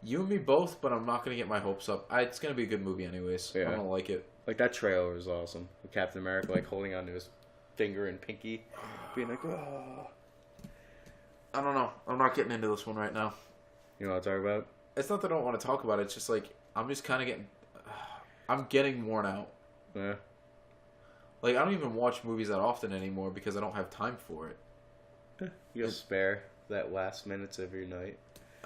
You and me both, but I'm not going to get my hopes up. It's going to be a good movie anyways. Yeah. I'm going to like it. Like, that trailer was awesome. With Captain America, like, holding onto his finger and pinky. Being like, oh. I don't know. I'm not getting into this one right now. You know what I'm talking about? It's not that I don't want to talk about it. It's just like, I'm just kind of getting... I'm getting worn out. Yeah. Like, I don't even watch movies that often anymore because I don't have time for it. You'll spare that last minutes of your night.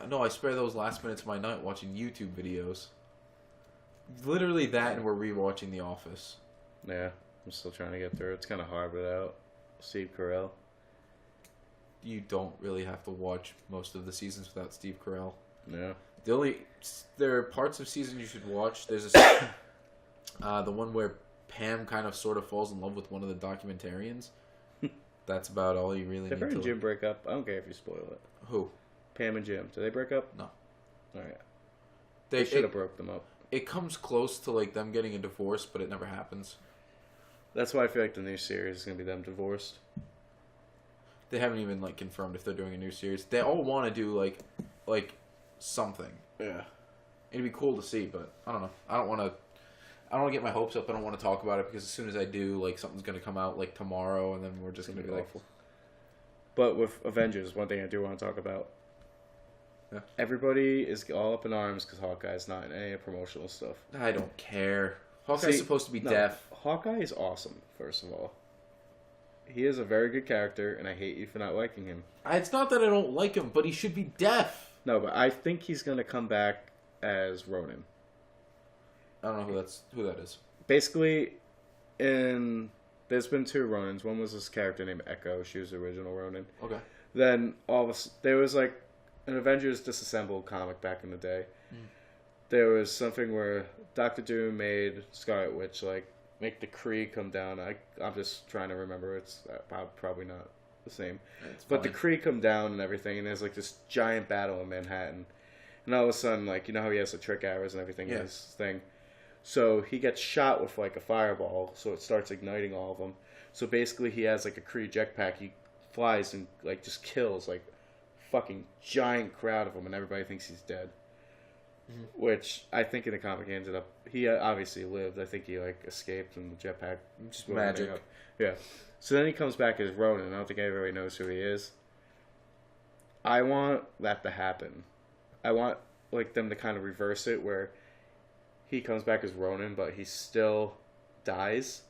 No, I spare those last minutes of my night watching YouTube videos. Literally that, and we're rewatching The Office. Yeah. I'm still trying to get through it. It's kind of hard without Steve Carell. You don't really have to watch most of the seasons without Steve Carell. Yeah. There are parts of season you should watch. There's the one where Pam kind of sort of falls in love with one of the documentarians. That's about all you really Did need her to... and Jim break up? I don't care if you spoil it. Who? Pam and Jim. Did they break up? No. Alright. They should have broke them up. It comes close to like them getting a divorce, but it never happens. That's why I feel like the new series is going to be them divorced. They haven't even like confirmed if they're doing a new series. They all want to do like something. Yeah. It'd be cool to see, but I don't know. I don't want to get my hopes up. I don't want to talk about it because as soon as I do, like something's gonna come out like tomorrow, and then we're just gonna be like, awful. But with Avengers, one thing I do want to talk about. Yeah. Everybody is all up in arms because Hawkeye's not in any promotional stuff. I don't care. Hawkeye's supposed to be deaf. Hawkeye is awesome, first of all. He is a very good character, and I hate you for not liking him. It's not that I don't like him, but he should be deaf. No, but I think he's going to come back as Ronin. I don't know who that is. Basically, there's been two Ronins. One was this character named Echo. She was the original Ronin. Okay. Then there was like an Avengers Disassembled comic back in the day. There was something where Doctor Doom made Scarlet Witch like make the Kree come down. I'm just trying to remember. It's probably not the same. It's But the fine. Kree come down and everything, and there's like this giant battle in Manhattan. And all of a sudden, like, you know how he has the trick arrows and everything in Yeah. his thing? So he gets shot with like a fireball, so it starts igniting all of them. So basically, he has like a Kree jetpack. He flies and like just kills like fucking giant crowd of them, and everybody thinks he's dead. Mm-hmm. Which I think in the comic he ended up. He obviously lived. I think he like escaped and the jetpack Just blew everything magic. up. Yeah. So then he comes back as Ronin. I don't think everybody knows who he is. I want that to happen. I want like them to kind of reverse it where he comes back as Ronin, but he still dies.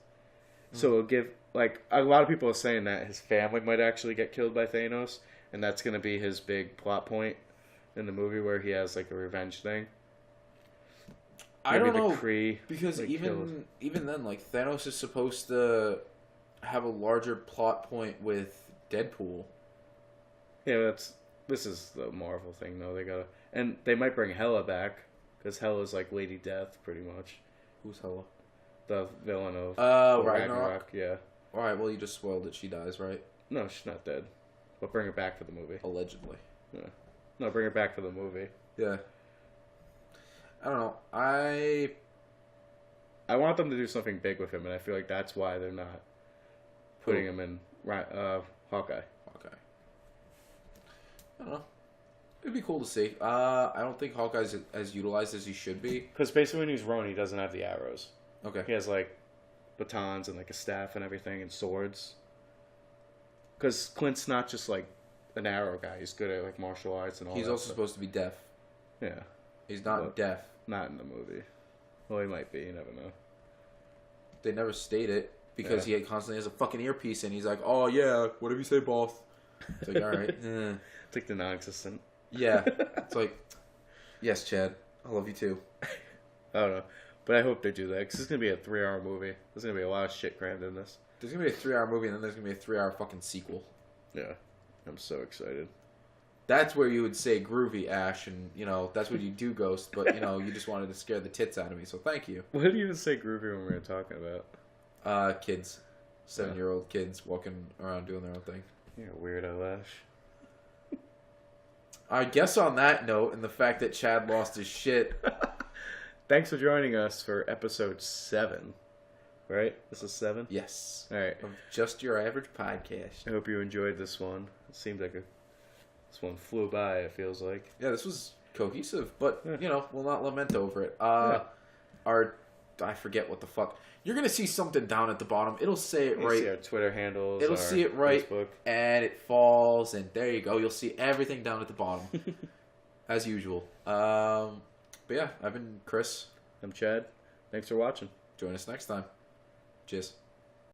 So it'll give like a lot of people are saying that his family might actually get killed by Thanos, and that's gonna be his big plot point in the movie where he has like a revenge thing. I Maybe don't know the Kree, because like, even then, like Thanos is supposed to have a larger plot point with Deadpool. Yeah, this is the Marvel thing though. They gotta and they might bring Hela back because Hela's like Lady Death pretty much, Who's Hela? the villain of Oh, Thor Ragnarok. Yeah, All right, well you just spoiled it. She dies, right? no, she's not dead, but bring her back for the movie. Allegedly. No, bring her back for the movie. Yeah. I don't know. I want them to do something big with him, and I feel like that's why they're not putting him in Hawkeye. Okay. I don't know. It'd be cool to see. I don't think Hawkeye's as utilized as he should be. Because basically when he's Ronin, he doesn't have the arrows. Okay. He has like batons and like a staff and everything and swords. Because Clint's not just like an arrow guy. He's good at like martial arts and all He's that also stuff. supposed to be deaf. Yeah, He's not Well- deaf. not in the movie. Well, he might be. You never know. They never state it because Yeah. he constantly has a fucking earpiece and he's like, "Oh yeah, whatever you say, boss." It's like, all right. It's like the non-existent. Yeah. It's like, yes, Chad, I love you too. I don't know. But I hope they do that because it's going to be a 3-hour movie. There's going to be a lot of shit crammed in this. There's gonna be a 3-hour movie and then there's gonna be a 3-hour fucking sequel. Yeah. I'm so excited. That's where you would say groovy, Ash, and that's what you do, Ghost. But you just wanted to scare the tits out of me, so thank you. What did you even say groovy when we were talking about? Kids, 7-year-old kids walking around doing their own thing. You're a weirdo, Ash. I guess on that note, and the fact that Chad lost his shit, Thanks for joining us for episode 7. Right? This is 7? yes, All right. of Just Your Average Podcast. I hope you enjoyed this one. It seemed like this one flew by, it feels like. Yeah, this was cohesive, but Yeah. we'll not lament over it. Yeah. I forget what the fuck. You're gonna see something down at the bottom. It'll say it You right. see our Twitter handles. It'll our see it right, Facebook. and it falls, and there you go. You'll see everything down at the bottom, as usual. But yeah, I've been Chris. I'm Chad. Thanks for watching. Join us next time. Cheers.